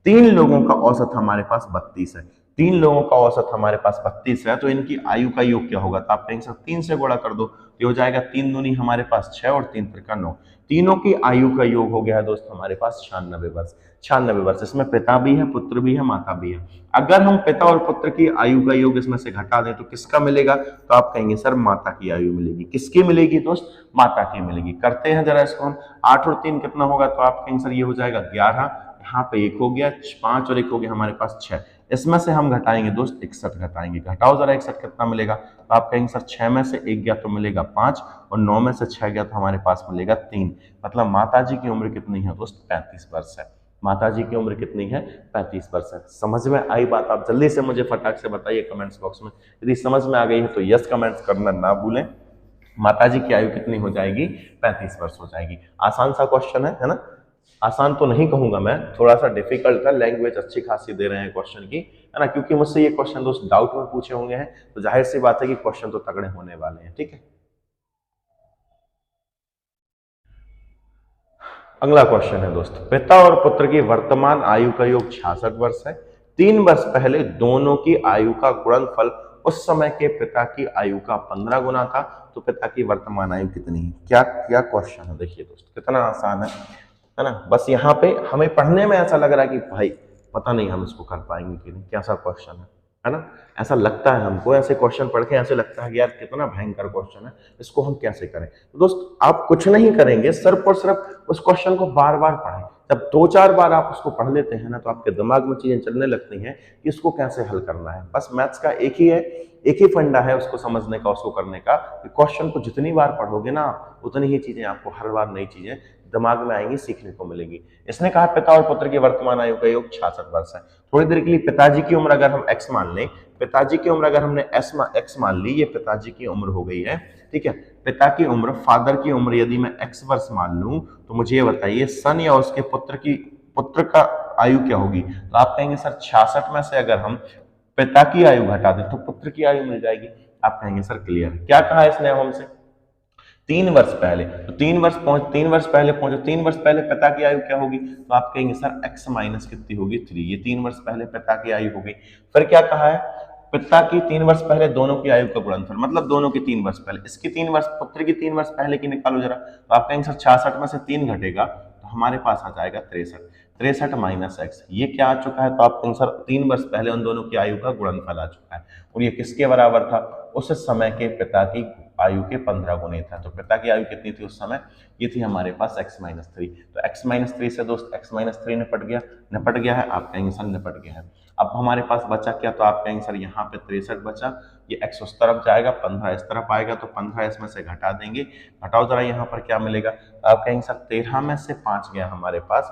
3 लोगों का औसत हमारे पास 32 है। 3 लोगों का औसत हमारे पास 32 है, तो इनकी आयु का योग क्या होगा? तो आप कहेंगे सर 3 से गुणा कर दो, ये हो जाएगा 3 दूनी हमारे पास 6 और 3 त्रिका 9। तीनों की आयु का योग हो गया है दोस्त हमारे पास 96 वर्ष। 96 वर्ष। इसमें पिता भी है, पुत्र भी है, माता भी है। अगर हम पिता और पुत्र की आयु का योग इसमें से घटा दें तो किसका मिलेगा? तो आप कहेंगे सर माता की आयु मिलेगी। किसकी मिलेगी दोस्त? माता की मिलेगी। करते हैं जरा इसको हम। 8 और 3 कितना होगा? तो आप कहेंगे सर ये हो जाएगा 11। यहाँ पे 1 हो गया, 5 और 1 हो गया हमारे पास 6। इसमें से हम घटाएंगे दोस्त 61 घटाएंगे। घटाओ जरा 61 कितना मिलेगा? तो आप कहेंगे सर 6 में से 1 गया तो मिलेगा 5 और 9 में से 6 गया तो हमारे पास मिलेगा 3। मतलब माता जी की उम्र कितनी है दोस्त? 35 वर्ष है। माता जी की उम्र कितनी है? 35 वर्ष है। समझ में आई बात? आप जल्दी से मुझे फटाक से बताइए कमेंट्स बॉक्स में। यदि समझ में आ गई है तो यस कमेंट्स करना ना भूलें। माता जी की आयु कितनी हो जाएगी? 35 वर्ष हो जाएगी। आसान सा क्वेश्चन है ना? आसान तो नहीं कहूंगा मैं, थोड़ा सा डिफिकल्ट था। लैंग्वेज अच्छी खासी दे रहे हैं क्वेश्चन की, है ना? क्योंकि मुझसे ये क्वेश्चन दोस्त डाउट में पूछे होंगे हैं, तो जाहिर सी बात है कि क्वेश्चन तो तगड़े होने वाले हैं। ठीक है, अगला क्वेश्चन है दोस्त, पिता और पुत्र की वर्तमान आयु का योग 66 वर्ष है। 3 वर्ष पहले दोनों की आयु का गुणनफल उस समय के पिता की आयु का 15 गुना था, तो पिता की वर्तमान आयु कितनी है? क्या क्या क्वेश्चन है? देखिए दोस्त कितना आसान है ना? बस यहाँ पे हमें पढ़ने में ऐसा लग रहा है कि भाई पता नहीं हम इसको कर पाएंगे कि नहीं, कैसा क्वेश्चन है ना? ऐसा लगता है हमको, ऐसे क्वेश्चन पढ़ के ऐसे लगता है कि यार कितना भयंकर क्वेश्चन है, इसको हम कैसे करें। तो दोस्त आप कुछ नहीं करेंगे, सिर्फ और सिर्फ उस क्वेश्चन को बार बार पढ़ें। जब 2-4 बार आप उसको पढ़ लेते हैं ना, तो आपके दिमाग में चीजें चलने लगती हैं कि इसको कैसे हल करना है। बस मैथ्स का एक ही फंडा है उसको समझने का, उसको करने का। क्वेश्चन को जितनी बार पढ़ोगे ना, उतनी ही चीजें आपको हर बार नई चीजें दिमाग में आएंगी, सीखने को मिलेगी। इसने कहा पिता और पुत्र की वर्तमान आयु का योग 66 वर्ष है। थोड़ी देर के लिए पिताजी की उम्र अगर हम x मान लें, पिताजी की उम्र अगर हमने x मान ली, ये पिताजी की उम्र हो गई है। ठीक है, पिता की उम्र, फादर की उम्र यदि मैं x वर्ष मान लूं, तो मुझे ये बताइए सन या उसके पुत्र का आयु क्या होगी? तो आप कहेंगे सर 66 में से अगर हम पिता की आयु घटा दें तो पुत्र की आयु मिल जाएगी। आप कहेंगे सर क्लियर। क्या कहा इसने हमसे 3 वर्ष पहले, तो 3 वर्ष पहले पहुंचे, 3 वर्ष पहले पिता की आयु क्या होगी, तो आप कहेंगे सर x माइनस कितनी होगी 3, ये 3 वर्ष पहले पिता की आयु हो गई। फिर क्या कहा है, पिता की 3 वर्ष पहले दोनों की आयु का गुणनफल, मतलब दोनों की 3 वर्ष पहले, इसकी 3 वर्ष, पुत्र की 3 वर्ष पहले की निकालो जरा, तो आप कहेंगे सर 66 में से 3 घटेगा तो हमारे पास आ जाएगा 63, 63 माइनस एक्स, ये क्या आ चुका है, तो आप कहेंगे सर 3 वर्ष पहले उन दोनों की आयु का गुणनफल आ चुका है। और ये किसके बराबर था, उस समय के पिता की आयु के 15 गुने था। तो पिता की आयु कितनी थी उस समय, ये थी हमारे पास x माइनस 3, तो x माइनस 3 से दोस्त x माइनस 3 निपट गया है, आप कहेंगे सर निपट गया है। अब हमारे पास बचा क्या, तो आप कहेंगे सर यहाँ पे 63 बचा, ये x उस तरफ जाएगा, 15 इस तरफ आएगा, तो 15 इसमें से घटा देंगे, घटाओ जरा यहाँ पर क्या मिलेगा, आप कहेंगे सर 13 में से 5 गया हमारे पास,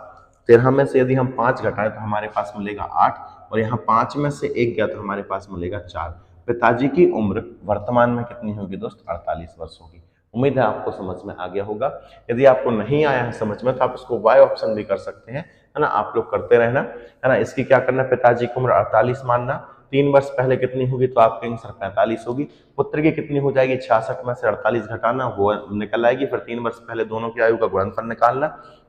13 में से यदि हम 5 घटाएं तो हमारे पास मिलेगा 8, और यहाँ 5 में से 1 गया तो हमारे पास मिलेगा 4। पिताजी की उम्र वर्तमान में कितनी होगी दोस्त, 48 वर्ष होगी। उम्मीद है आपको समझ में आ गया होगा। यदि आपको नहीं आया है समझ में तो आप इसको वाई ऑप्शन भी कर सकते हैं, है ना, आप लोग करते रहना, है ना। इसकी क्या करना, पिताजी की उम्र 48 मानना, 3 वर्ष पहले कितनी होगी, तो आप कहेंगे सर 45 होगी। पुत्र की कितनी हो जाएगी, 66 में से 48 घटाना, वो निकल आएगी। फिर 3 वर्ष पहले दोनों की आयु का गुणनफल निकालना,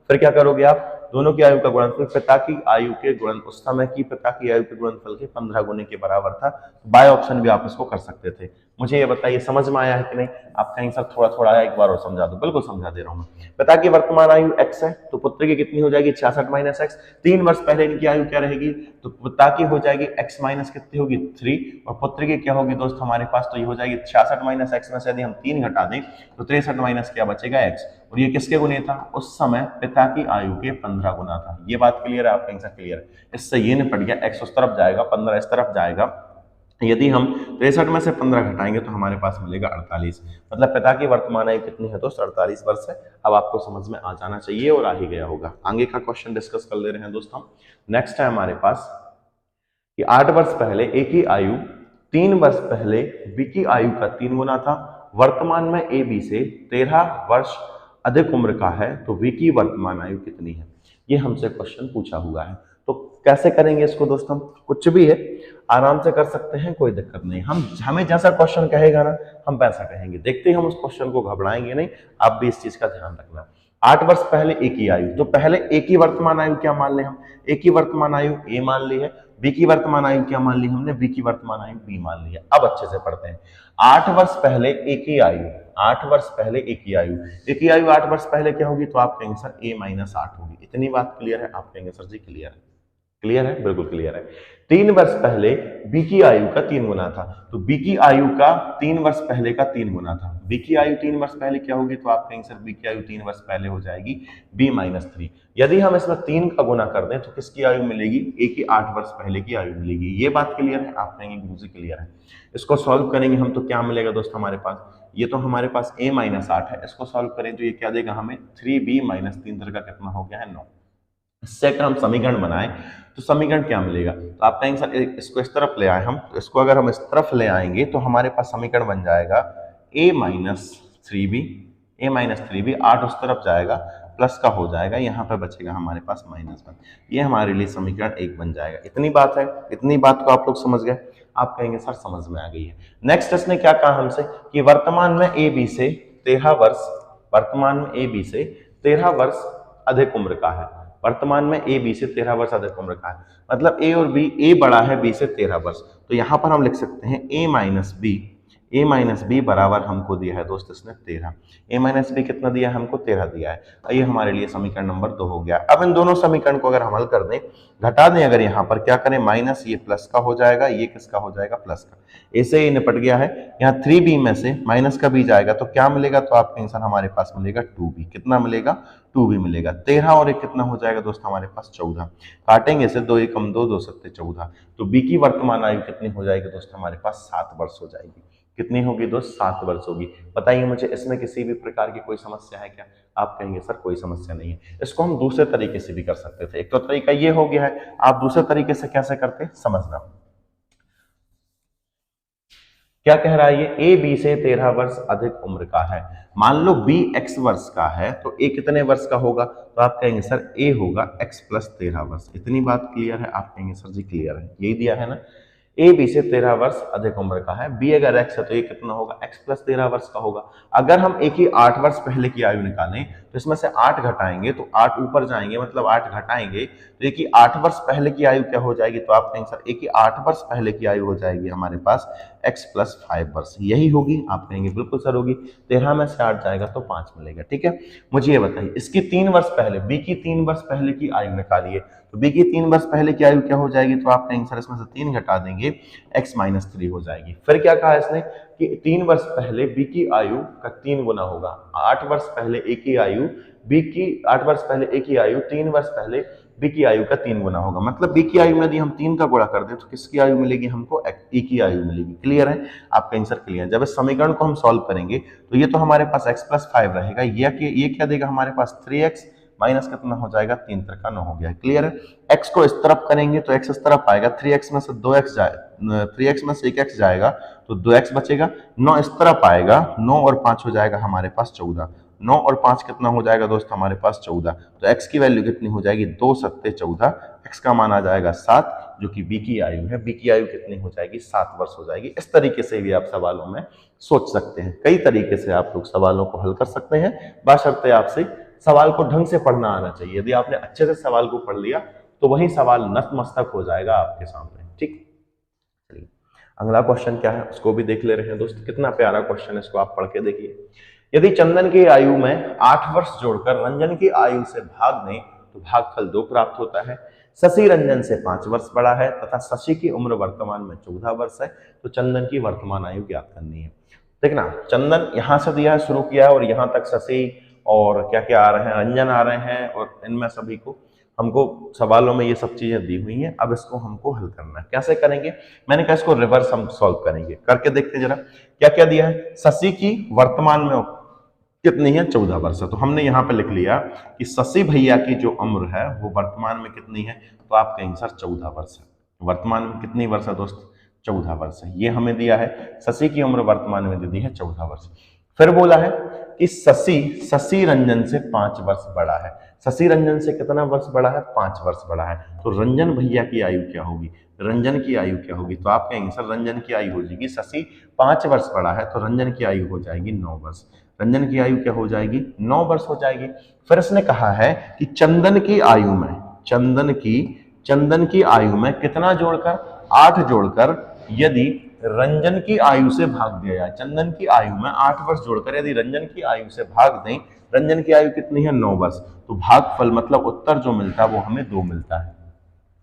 फिर क्या करोगे आप, दोनों की आयु का गुणनफल, पिता की आयु के गुणन, उस समय की पिता की आयु के गुणनफल के 15 गुने के बराबर था। बाय ऑप्शन भी आप इसको कर सकते थे। मुझे ये बताइए समझ में आया है कि नहीं, आप कहेंगे सर थोड़ा थोड़ा आया, एक बार और समझा दो, बिल्कुल समझा दे रहा हूं मैं। पिता की वर्तमान आयु x है, तो पुत्र की कितनी हो जाएगी, 66 माइनस एक्स। 3 वर्ष पहले इनकी आयु क्या रहेगी, तो पिता की हो जाएगी x माइनस कितनी होगी 3, और पुत्र की क्या होगी दोस्त हमारे पास, तो ये हो जाएगी 66 माइनस एक्स में से यदि हम 3 घटा दें तो 63 माइनस क्या बचेगा x, और ये किसके गुने था, उस समय पिता की आयु के 15 गुना था। ये बात क्लियर है, आप कहेंगे सर क्लियर है, इससे ये निपट गया, x उस तरफ जाएगा, 15 इस तरफ जाएगा, यदि हम 63 में से 15 घटाएंगे तो हमारे पास मिलेगा 48, मतलब पिता की वर्तमान आयु कितनी है दोस्त, 48 वर्ष है। अब आपको समझ में आ जाना चाहिए और आ ही गया होगा। आगे का क्वेश्चन डिस्कस कर ले रहे हैं दोस्त हम। नेक्स्ट है हमारे पास कि 8 वर्ष पहले ए की आयु 3 वर्ष पहले बी की आयु का 3 गुना था, वर्तमान में ए बी से 13 वर्ष अधिक उम्र का है, तो बी की वर्तमान आयु कितनी है। ये हमसे क्वेश्चन पूछा हुआ है, तो कैसे करेंगे इसको दोस्त, हम कुछ भी है आराम से कर सकते हैं, कोई दिक्कत नहीं। हमें जैसा क्वेश्चन कहेगा ना हम वैसा कहेंगे, देखते ही हम उस क्वेश्चन को घबराएंगे नहीं। आप भी इस चीज का ध्यान रखना। 8 वर्ष पहले ए की आयु, तो पहले ए की वर्तमान आयु क्या मान ले हम, ए की वर्तमान आयु ए मान ली है, बी की वर्तमान आयु क्या मान ली हमने, बी की वर्तमान आयु बी मान ली है। अब अच्छे से पढ़ते हैं। 8 वर्ष पहले ए की आयु, 8 वर्ष पहले ए की आयु, ए की आयु 8 वर्ष पहले क्या होगी, तो आप कहेंगे सर ए माइनस 8 होगी। इतनी बात क्लियर है, आप कहेंगे सर जी क्लियर है, क्लियर है, बिल्कुल क्लियर है। 3 वर्ष पहले बी की आयु का 3 गुना था, तो बी की आयु का 3 वर्ष पहले का 3 गुना था। बी की आयु 3 वर्ष पहले क्या होगी, तो आप कहेंगे सर बी की आयु 3 वर्ष पहले हो जाएगी बी माइनस 3। यदि हम इसमें 3 का गुना कर दें तो किसकी आयु मिलेगी, ए की 8 वर्ष पहले की आयु मिलेगी। ये बात क्लियर है, आप कहेंगे गुरुजी क्लियर है। इसको सॉल्व करेंगे हम तो क्या मिलेगा दोस्त हमारे पास, ये तो हमारे पास a माइनस 8 है, इसको सॉल्व करें तो ये क्या देगा हमें 3b माइनस 3 का कितना हो गया है 9। इससे अगर हम समीकरण बनाएं तो समीकरण क्या मिलेगा, तो आप कहेंगे सर इसको इस तरफ ले आए हम, तो इसको अगर हम इस तरफ ले आएंगे तो हमारे पास समीकरण बन जाएगा a माइनस 3b, 8 उस तरफ जाएगा, प्लस का हो जाएगा, यहाँ पे बचेगा हमारे पास -1। ये हमारे लिए समीकरण 1 बन जाएगा। इतनी बात है, इतनी बात को आप लोग समझ गए। आप कहेंगे सर समझ में आ गई है। नेक्स्ट इसने क्या कहा हमसे कि वर्तमान में ए बी से 13 वर्ष अधिक उम्र का है। वर्तमान में ए बी से 13 वर्ष अधिक उम्र का है, मतलब ए और बी, ए बड़ा है बी से 13 वर्ष, तो यहां पर हम लिख सकते हैं ए माइनस बी बराबर हमको दिया है दोस्त इसने 13। ए माइनस बी कितना दिया है हमको, 13 दिया है। ये हमारे लिए समीकरण नंबर 2 हो गया। अब इन दोनों समीकरण को अगर हम हल कर दें, घटा दें, अगर यहाँ पर क्या करें, माइनस ये प्लस का हो जाएगा, ये किसका हो जाएगा, प्लस का। ऐसे ही निपट गया है। यहाँ 3b में से माइनस का b जाएगा तो क्या मिलेगा, तो आप कहेंगे सर हमारे पास मिलेगा 2b। कितना मिलेगा, 2b मिलेगा। 13 और 1 कितना हो जाएगा दोस्त हमारे पास 14। काटेंगे से 2 1 2 2 7 14, तो b की वर्तमान आयु कितनी हो जाएगी दोस्त हमारे पास 7 वर्ष हो जाएगी। कितनी होगी दोस्त, 7 वर्ष होगी। बताइए मुझे इसमें किसी भी प्रकार की कोई समस्या है क्या, आप कहेंगे सर कोई समस्या नहीं है। इसको हम दूसरे तरीके से भी कर सकते थे। एक तो तरीका ये हो गया है, आप दूसरे तरीके से कैसे करते समझना। क्या कह रहा है ये, ए बी से 13 वर्ष अधिक उम्र का है। मान लो बी x वर्ष का है तो ए कितने वर्ष का होगा, तो आप कहेंगे सर ए होगा x प्लस 13 वर्ष। इतनी बात क्लियर है, आप कहेंगे सर जी क्लियर है, यही दिया है ना। ए बी से 13 वर्ष अधिक उम्र का है। बी अगर एक्स है तो ये कितना होगा, एक्स प्लस 13 वर्ष का होगा। अगर हम एक ही 8 वर्ष पहले की आयु निकालें तो इसमें से 8 घटाएंगे तो 8 ऊपर जाएंगे, मतलब 8 घटाएंगे तो एक ही 8 वर्ष पहले की आयु क्या हो जाएगी, तो आप कहेंगे सर एक ही 8 वर्ष पहले की आयु हो जाएगी हमारे पास x प्लस 5 वर्ष, यही होगी। आप कहेंगे बिल्कुल सर होगी, 13 में से 8 जाएगा तो 5 मिलेगा। ठीक है, मुझे ये बताइए इसकी 3 वर्ष पहले, बी की 3 वर्ष पहले की आयु निकालिए, तो बी की 3 वर्ष पहले की आयु क्या हो जाएगी, तो आप कहेंगे सर इसमें से 3 घटा देंगे x माइनस 3 हो जाएगी। फिर क्या कहा इसने कि 3 वर्ष पहले बी की आयु का 3 गुना होगा। 8 वर्ष पहले एक ही आयु बी की, 8 वर्ष पहले एक ही आयु 3 वर्ष पहले बी की आयु का 3 गुना होगा। मतलब बी की आयु में यदि हम 3 का गुणा कर दें तो किसकी आयु मिलेगी हमको, ए की आयु मिलेगी। क्लियर है, आपका आंसर क्लियर है। जब इस समीकरण को हम सॉल्व करेंगे तो ये तो हमारे पास x प्लस 5 रहेगा, ये क्या देगा हमारे पास 3x माइनस कितना हो जाएगा, 3 3 का 9 हो गया। क्लियर है, x को इस तरफ करेंगे तो x इस तरफ आएगा, 3x में से 2x जाए, 3x में से 1x जाएगा तो 2x बचेगा। 9 इस तरफ आएगा, 9 और 5 हो जाएगा हमारे पास 14। 9 और 5 कितना हो जाएगा दोस्त हमारे पास 14। तो x की वैल्यू कितनी हो जाएगी, 2 सत्ते 14, x का मान आ जाएगा 7, जो कि b की आयु है। b की आयु कितनी हो जाएगी, 7 वर्ष हो जाएगी। इस तरीके से भी आप सवालों में सोच सकते हैं, कई तरीके से आप लोग सवालों को हल कर सकते हैं, बशर्ते आपसे सवाल को ढंग से पढ़ना आना चाहिए। यदि आपने अच्छे से सवाल को पढ़ लिया तो वही सवाल नतमस्तक हो जाएगा आपके सामने। ठीक, चलिए अगला क्वेश्चन क्या है उसको भी देख ले रहे हैं दोस्त। कितना प्यारा क्वेश्चन है, इसको आप पढ़ के देखिए। यदि चंदन की आयु में 8 वर्ष जोड़कर रंजन की आयु से भाग दें तो भागफल 2 प्राप्त होता है। शशि रंजन से 5 वर्ष बड़ा है तथा शशि की उम्र वर्तमान में 14 वर्ष है, तो चंदन की वर्तमान आयु ज्ञात करनी है। देखना, चंदन यहां से दिया है, शुरू किया है, और यहां तक शशि और क्या क्या आ रहे हैं, रंजन आ रहे हैं, और इनमें सभी को हमको सवालों में ये सब चीजें दी हुई हैं। अब इसको हमको हल करना है, कैसे करेंगे, मैंने कहा इसको रिवर्स हम सॉल्व करेंगे। करके देखते जरा, क्या क्या दिया है। शशि की वर्तमान में कितनी है, 14 वर्ष है, तो हमने यहाँ पे लिख लिया कि शशि भैया की जो उम्र है वो वर्तमान में कितनी है, तो आप कहेंगे सर 14 वर्ष है। वर्तमान में कितनी वर्ष है दोस्त, 14 वर्ष है, ये हमें दिया है। शशि की उम्र वर्तमान में दे दी है 14 वर्ष। फिर बोला है कि शशि रंजन से 5 वर्ष बड़ा है। शशि रंजन से कितना वर्ष बड़ा है, 5 वर्ष बड़ा है, तो रंजन भैया की आयु क्या होगी, रंजन की आयु क्या होगी, तो आप कहेंगे सर रंजन की आयु हो जाएगी, शशि 5 वर्ष बड़ा है तो रंजन की आयु हो जाएगी 9 वर्ष। रंजन की आयु क्या हो जाएगी, 9 वर्ष हो जाएगी। फिर इसने कहा है कि चंदन की आयु में, चंदन की आयु में कितना जोड़कर, 8 जोड़कर यदि रंजन की आयु से भाग दिया जाए। चंदन की आयु में 8 वर्ष जोड़कर यदि रंजन की आयु से भाग दें, रंजन की आयु कितनी है, 9 वर्ष, तो भागफल मतलब उत्तर जो मिलता है वो हमें 2 मिलता है।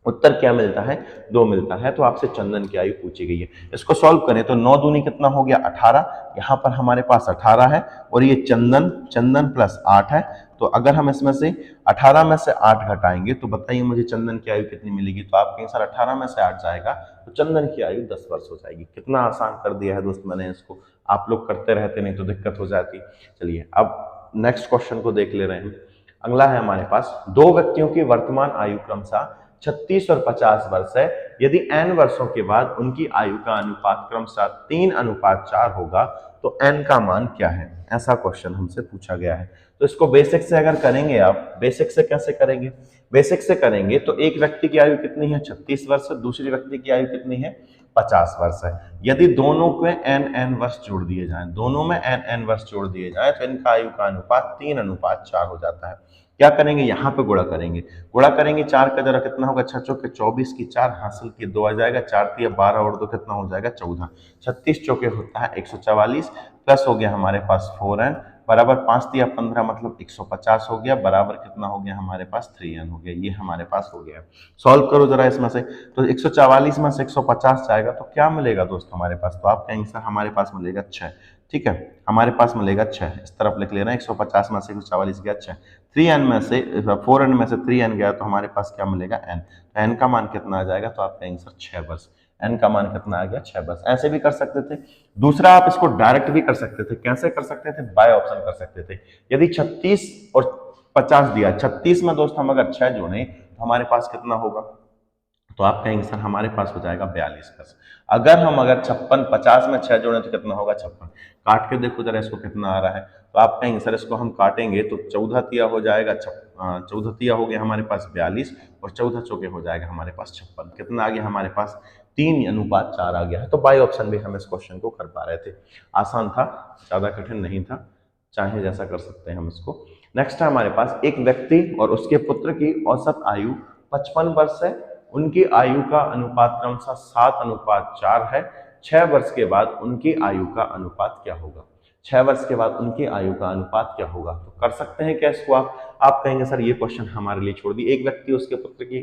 उत्तर क्या मिलता है, 2 मिलता है। तो आपसे चंदन की आयु पूछी गई है, इसको सॉल्व करें तो 9 दूनी कितना हो गया, 18। यहाँ पर हमारे पास 18 है और ये चंदन प्लस 8 है, तो अगर हम इसमें से 18 में से 8 घटाएंगे तो बताइए मुझे चंदन की आयु कितनी मिलेगी, तो आप कहें सर 18 में से 8 जाएगा तो चंदन की आयु 10 वर्ष हो जाएगी। कितना आसान कर दिया है दोस्त मैंने इसको, आप लोग करते रहते नहीं तो दिक्कत हो जाती। चलिए अब नेक्स्ट क्वेश्चन को देख ले रहे हैं। अगला है हमारे पास, 2 व्यक्तियों की वर्तमान आयु क्रमशः 36 और 50 वर्ष है। यदि n वर्षों के बाद उनकी आयु का अनुपात क्रमशः 3:4 होगा तो n का मान क्या है, ऐसा क्वेश्चन हमसे पूछा गया है। तो इसको बेसिक से अगर करेंगे आप, बेसिक से कैसे करेंगे, बेसिक से करेंगे तो एक व्यक्ति की आयु कितनी है, 36 वर्ष है, दूसरी व्यक्ति की आयु कितनी है, 50 वर्ष है। यदि दोनों को n वर्ष जोड़ दिए जाएं, दोनों में n वर्ष जोड़ दिए जाएं तो इनका आयु का अनुपात 3:4 हो जाता है। क्या करेंगे, यहाँ पे गुणा करेंगे, 4 का जरा कितना होगा, 6 चौके 24 की 4 हासिल की 2 आ जाएगा, 4 तिया 12 और 2 कितना हो जाएगा 14, 36 चौके होता है 144, प्लस हो गया हमारे पास 4n बराबर 5 तिया 15 मतलब 150 हो गया, बराबर कितना हो गया हमारे पास 3n हो गया। ये हमारे पास हो गया। सॉल्व करो जरा इसमें से, तो 144 में से 150 जाएगा तो क्या मिलेगा दोस्त हमारे पास, तो आप कहेंगे सर हमारे पास मिलेगा 6। ठीक है, हमारे पास मिलेगा 6, इस तरफ लिख लेना, 150 में से 144 गया 6, 3n में से 4n में से 3n गया तो हमारे पास क्या मिलेगा n, तो n का मान कितना आ जाएगा, तो आप कहेंगे सर 6 वर्ष। n का मान कितना आ गया, 6 वर्ष। ऐसे भी कर सकते थे। दूसरा आप इसको डायरेक्ट भी कर सकते थे, कैसे कर सकते थे, बाय ऑप्शन कर सकते थे। यदि 36 और 50 दिया, 36 में दोस्त हम अगर 6 जोड़ें तो हमारे पास कितना होगा, तो आप कहेंगे सर हमारे पास हो जाएगा 42 वर्ष। अगर 56 50 में 6 जोड़ें तो कितना होगा 56, काट के देखो जरा इसको कितना आ रहा है, तो आप कहेंगे सर इसको हम काटेंगे तो 14 तिया हो जाएगा 14 तिया हो गया हमारे पास 42 और 14 चौके हो जाएगा हमारे पास 56, कितना आ गया हमारे पास 3:4 आ गया है। तो बाई ऑप्शन भी हम इस क्वेश्चन को कर पा रहे थे। आसान था, ज्यादा कठिन नहीं था, चाहे जैसा कर सकते हैं हम इसको। नेक्स्ट है हमारे पास, एक व्यक्ति और उसके पुत्र की औसत आयु 55 वर्ष है। उनकी आयु का अनुपात क्रमशः 7:4 है। 6 वर्ष के बाद उनकी आयु का अनुपात क्या होगा? 6 वर्ष के बाद उनकी आयु का अनुपात क्या होगा? तो कर सकते हैं क्या इसको आप कहेंगे सर ये क्वेश्चन हमारे लिए छोड़ दिए। एक व्यक्ति उसके पुत्र की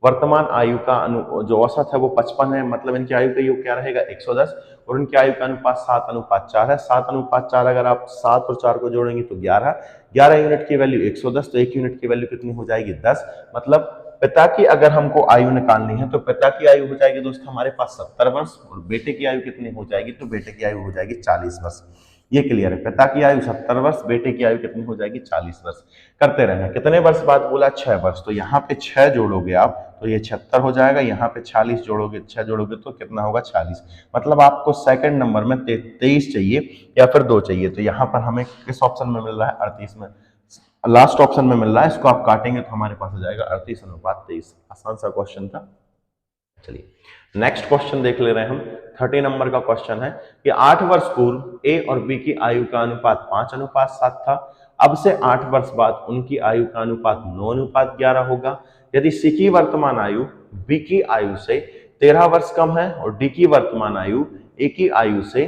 वर्तमान आयु का जो औसत है वो 55 है, मतलब इनकी आयु का योग क्या रहेगा? 110, और उनकी आयु का अनुपात 7:4 है। 7:4 अगर आप 7 और 4 को जोड़ेंगे तो 11 यूनिट की वैल्यू 110, तो 1 यूनिट की वैल्यू कितनी हो जाएगी? 10। मतलब पिता की अगर हमको आयु निकालनी है तो पिता की आयु हो जाएगी दोस्त हमारे पास 70 वर्ष, और बेटे की आयु कितनी हो जाएगी? तो बेटे की आयु हो जाएगी 40 वर्ष। ये क्लियर है, पिता की आयु 70 वर्ष, बेटे की आयु कितनी हो जाएगी? 40 वर्ष। करते रहना। कितने वर्ष बाद बोला? 6 वर्ष। तो यहाँ पे 6 जोड़ोगे आप तो ये 76 हो जाएगा। यहाँ पे 40 जोड़ोगे, 6 जोड़ोगे तो कितना होगा? 40। मतलब आपको सेकंड नंबर में 23 चाहिए या फिर 2 चाहिए। तो यहाँ पर हमें किस ऑप्शन में मिल रहा है? 38 में, लास्ट ऑप्शन में मिल रहा है। इसको आप काटेंगे तो हमारे पास आ जाएगा 38:23। आसान सा क्वेश्चन था। चलिए नेक्स्ट क्वेश्चन देख ले रहे हैं हम। 30 नंबर का क्वेश्चन है कि 8 वर्ष पूर्व ए और बी की आयु का अनुपात 5:7 था। अब से 8 वर्ष बाद उनकी आयु का अनुपात 9:11 होगा। यदि सी की वर्तमान आयु बी की आयु से 13 वर्ष कम है और डी की वर्तमान आयु ए की आयु से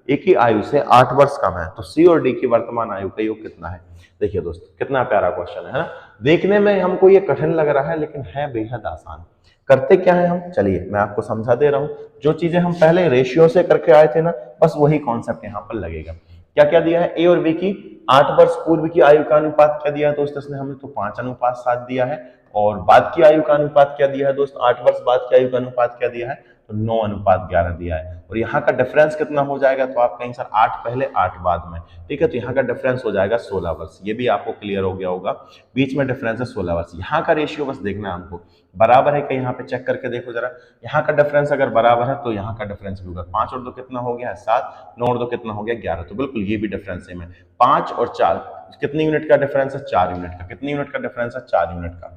ए की आयु से 8 वर्ष कम है, तो सी और डी की वर्तमान आयु का योग कितना है? देखिए दोस्त कितना प्यारा क्वेश्चन है ना। देखने में हमको ये कठिन लग रहा है लेकिन है बेहद आसान। करते क्या है हम, चलिए मैं आपको समझा दे रहा हूं। जो चीजें हम पहले रेशियो से करके आए थे ना, बस वही कॉन्सेप्ट यहाँ पर लगेगा। क्या क्या दिया है? ए और बी की 8 वर्ष पूर्व की आयु का अनुपात क्या दिया है दोस्त? इसने हमें तो 5:7 दिया है। और बाद की आयु का अनुपात क्या दिया है दोस्त? 8 वर्ष बाद की आयु का अनुपात क्या दिया है? तो 9:11 दिया है। और यहाँ का डिफरेंस कितना हो जाएगा? तो आप कहेंगे सर 8 पहले 8 बाद में, ठीक है। तो यहाँ का डिफरेंस हो जाएगा 16 वर्ष। ये भी आपको क्लियर हो गया होगा, बीच में डिफरेंस है 16 वर्ष। यहाँ का रेशियो बस देखना है हमको, बराबर है कि यहाँ पे चेक करके देखो जरा। यहाँ का डिफरेंस अगर बराबर है तो यहाँ का डिफरेंस भी होगा। 5 और 2 कितना हो गया? 7। 9 और 2 कितना हो गया? 11। तो बिल्कुल ये भी डिफरेंस सेम है। 5 और 4 कितनी यूनिट का डिफरेंस है? 4 यूनिट का। कितनी यूनिट का डिफरेंस है? 4 यूनिट का।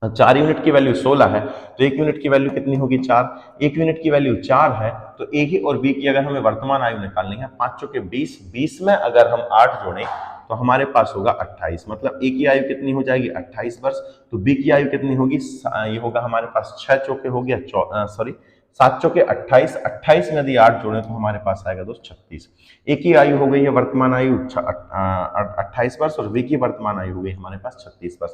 4 यूनिट की वैल्यू 16 है तो 1 यूनिट की वैल्यू कितनी होगी? 4। 1 यूनिट की वैल्यू 4 है तो ए की और बी की अगर हमें वर्तमान आयु निकालनी है, 5 चौके 20, 20 में अगर हम 8 जोड़ें तो हमारे पास होगा 28। मतलब ए की आयु कितनी हो जाएगी? 28 वर्ष। तो बी की आयु कितनी होगी? ये होगा हमारे पास 6 चौके हो गया 7 चौके 28। 28 में यदि 8 जोड़े तो हमारे पास आएगा दोस्त 36। ए की आयु हो गई है वर्तमान आयु 28 वर्ष और बी की वर्तमान आयु हो गई हमारे पास 36 वर्ष।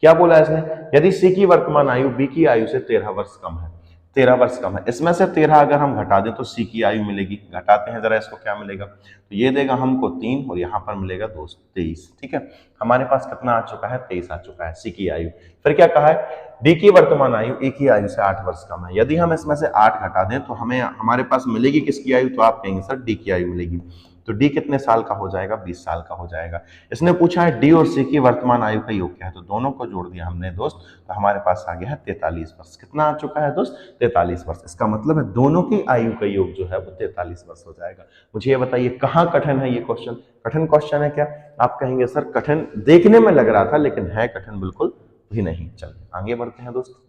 क्या बोला इसने? यदि सी की वर्तमान आयु बी की आयु से 13 वर्ष कम है, 13 वर्ष कम है। इसमें से 13 अगर हम घटा दें तो सी की आयु मिलेगी। घटाते हैं जरा इसको, क्या मिलेगा? तो ये देगा हमको 3 और यहाँ पर मिलेगा दोस्त 23। ठीक है, हमारे पास कितना आ चुका है? 23 आ चुका है सी की आयु। फिर क्या कहा है? डी की वर्तमान आयु ए की आयु से 8 वर्ष कम है। यदि हम इसमें से 8 घटा दें तो हमें हमारे पास मिलेगी किसकी आयु? तो आप कहेंगे सर डी की आयु मिलेगी। तो डी कितने साल का हो जाएगा? 20 साल का हो जाएगा। इसने पूछा है डी और सी की वर्तमान आयु का योग क्या है, तो दोनों को जोड़ दिया हमने दोस्त, तो हमारे पास आ गया है 43 वर्ष। कितना आ चुका है दोस्त? 43 वर्ष। इसका मतलब है दोनों की आयु का योग जो है वो 43 वर्ष हो जाएगा। मुझे ये बताइए कहाँ कठिन है ये क्वेश्चन? कठिन क्वेश्चन है क्या? आप कहेंगे सर कठिन देखने में लग रहा था लेकिन है कठिन बिल्कुल भी नहीं। चलिए आगे बढ़ते हैं दोस्त।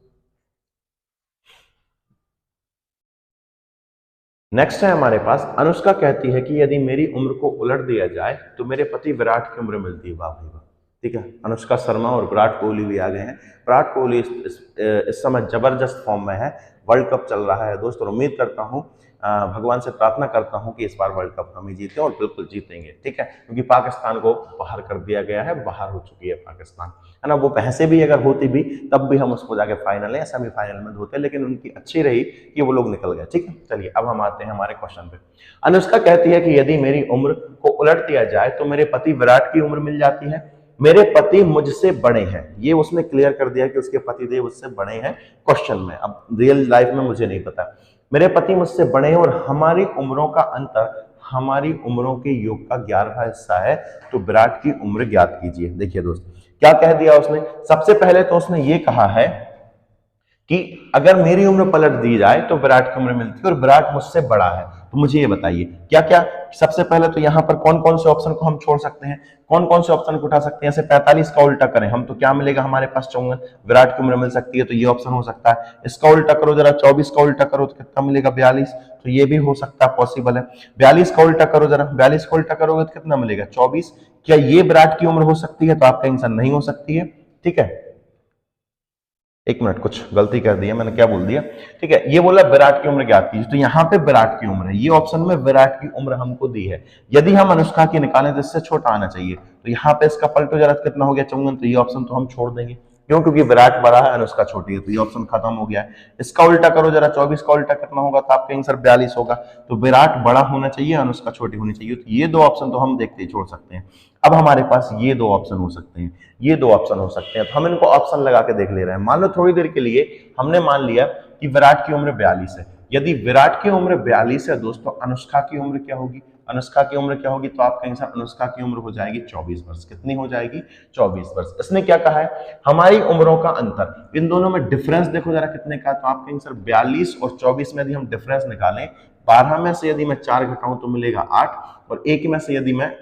नेक्स्ट है हमारे पास, अनुष्का कहती है कि यदि मेरी उम्र को उलट दिया जाए तो मेरे पति विराट की उम्र मिलती है। वाह भाई वाह, ठीक है। अनुष्का शर्मा और विराट कोहली भी आ गए हैं। विराट कोहली इस समय जबरदस्त फॉर्म में है। वर्ल्ड कप चल रहा है दोस्त और उम्मीद करता हूं, भगवान से प्रार्थना करता हूं कि इस बार वर्ल्ड कप हम ही जीतें और बिल्कुल जीतेंगे, ठीक है। क्योंकि पाकिस्तान को बाहर कर दिया गया है, बाहर हो चुकी है पाकिस्तान, है ना। वो पैसे भी अगर होती भी तब भी हम उसको जाके फाइनल या सेमीफाइनल में धोते, लेकिन उनकी अच्छी रही कि वो लोग निकल गए, ठीक है। चलिए अब हम आते हैं हमारे क्वेश्चन पे। अनुष्का कहती है कि यदि मेरी उम्र को उलट दिया जाए तो मेरे पति विराट की उम्र मिल जाती है। मेरे पति मुझसे बड़े हैं, ये उसने क्लियर कर दिया कि उसके पति देव उससे बड़े हैं क्वेश्चन में। अब रियल लाइफ में मुझे नहीं पता। मेरे पति मुझसे बड़े हैं और हमारी उम्रों का अंतर हमारी उम्रों के योग का 11वां हिस्सा है, तो विराट की उम्र ज्ञात कीजिए। देखिए दोस्त क्या कह दिया उसने? सबसे पहले तो उसने ये कहा है कि अगर मेरी उम्र पलट दी जाए तो विराट की उम्र मिलती है और विराट मुझसे बड़ा है। तो मुझे ये बताइए क्या क्या, सबसे पहले तो यहां पर कौन कौन से ऑप्शन को हम छोड़ सकते हैं, कौन कौन से ऑप्शन को उठा सकते हैं। जैसे 45 का उल्टा करें हम तो क्या मिलेगा हमारे पास 54, विराट की उम्र मिल सकती है तो ये ऑप्शन हो सकता है। इसका उल्टा करो जरा, 24 का उल्टा करो तो कितना मिलेगा 42, तो ये भी हो सकता है, पॉसिबल है। 42 का उल्टा करो जरा, 42 का उल्टा करोगे तो कितना मिलेगा 24, क्या ये विराट की उम्र हो सकती है? तो आपका आंसर नहीं हो सकती है। ठीक है, एक मिनट, कुछ गलती कर दी है मैंने, क्या बोल दिया, ठीक है, ये बोला विराट की उम्र ज्ञात कीजिए, तो यहाँ पे विराट की उम्र है, ये ऑप्शन में विराट की उम्र हमको दी है। यदि हम अनुष्का की निकालें तो इससे छोटा आना चाहिए, तो यहाँ पे इसका पलटो जरा कितना हो गया 54, तो ये ऑप्शन तो हम छोड़ देंगे, क्यों, क्योंकि विराट बड़ा है अनुष्का छोटी है, तो ये ऑप्शन खत्म हो गया है। इसका उल्टा करो जरा, 24 का उल्टा कितना होगा, तो आपका आंसर 42 होगा। तो विराट बड़ा होना चाहिए, अनुष्का छोटी होनी चाहिए, तो ये दो ऑप्शन तो हम देखते ही छोड़ सकते हैं। अब हमारे पास ये दो ऑप्शन हो सकते हैं, ये दो ऑप्शन हो सकते हैं, तो हम इनको ऑप्शन लगा के देख ले रहे हैं। मान लो थोड़ी देर के लिए हमने मान लिया कि विराट की उम्र 42 है। यदि विराट की उम्र 42 है दोस्तों, अनुष्का की उम्र क्या होगी, अनुष्का की उम्र क्या होगी, तो आपका आंसर अनुष्का की उम्र हो जाएगी 24 वर्ष। कितनी हो जाएगी? 24 वर्ष। इसने क्या कहा है, हमारी उम्रों का अंतर, इन दोनों में डिफरेंस देखो जरा कितने का, तो आपका आंसर 42 और 24 में यदि हम डिफरेंस निकालें, 12 में से यदि मैं 4 घटाऊं तो मिलेगा 8, और 1 में से यदि मैं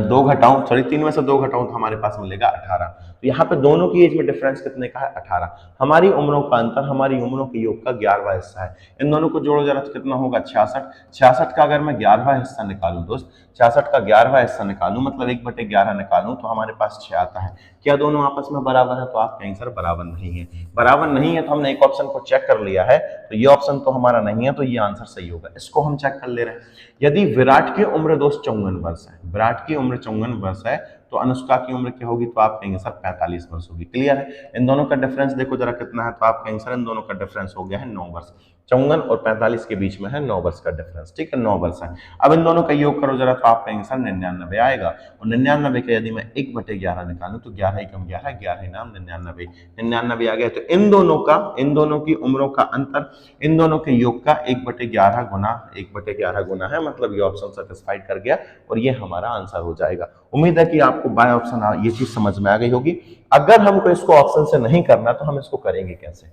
2 घटाऊं, सॉरी 3 में से 2 घटाऊं तो हमारे पास मिलेगा 18। तो यहाँ पे दोनों की एज में डिफरेंस कितने का है? 18। हमारी उम्रों का अंतर हमारी उम्रों के योग का 11वां हिस्सा है। इन दोनों को जोड़ो जरा तो कितना होगा? 66। 66 का अगर मैं 11वां हिस्सा निकालूं दोस्त, 66 का 11वां हिस्सा निकालूं मतलब 1/11 निकालूं तो हमारे पास 6 आता है। क्या दोनों आपस में बराबर है? तो आपका आंसर बराबर नहीं है। बराबर नहीं है तो हमने एक ऑप्शन को चेक कर लिया है, तो ये ऑप्शन तो हमारा नहीं है, तो ये आंसर सही होगा। इसको हम चेक कर ले रहे हैं। यदि विराट की उम्र दोस्त 54 वर्ष है, विराट की उम्र 54 वर्ष है, तो अनुष्का की उम्र क्या होगी? तो आप कहेंगे सर 45 वर्ष होगी। क्लियर है? इन दोनों का डिफरेंस देखो जरा कितना है, तो आपका आंसर इन दोनों का डिफरेंस हो गया है 9 वर्ष। 54 और 45 के बीच में है 9 वर्ष का डिफरेंस। ठीक है, 9 वर्ष है। अब इन दोनों का योग करो जरा, तो आपका आंसर 99 आएगा। और 99 का यदि मैं 1/11 निकालूं तो 11 एकम 11, 11 नाम 99, 99 आ गया। तो इन दोनों की उम्रों का अंतर, इन दोनों के योग का 1/11 गुना 1/11 गुना है, मतलब ये ऑप्शन सेटिस्फाइड कर गया और ये हमारा आंसर हो जाएगा। उम्मीद है कि आपको बाय ऑप्शन ये चीज समझ में आ गई होगी। अगर हमको इसको ऑप्शन से नहीं करना तो हम इसको करेंगे कैसे?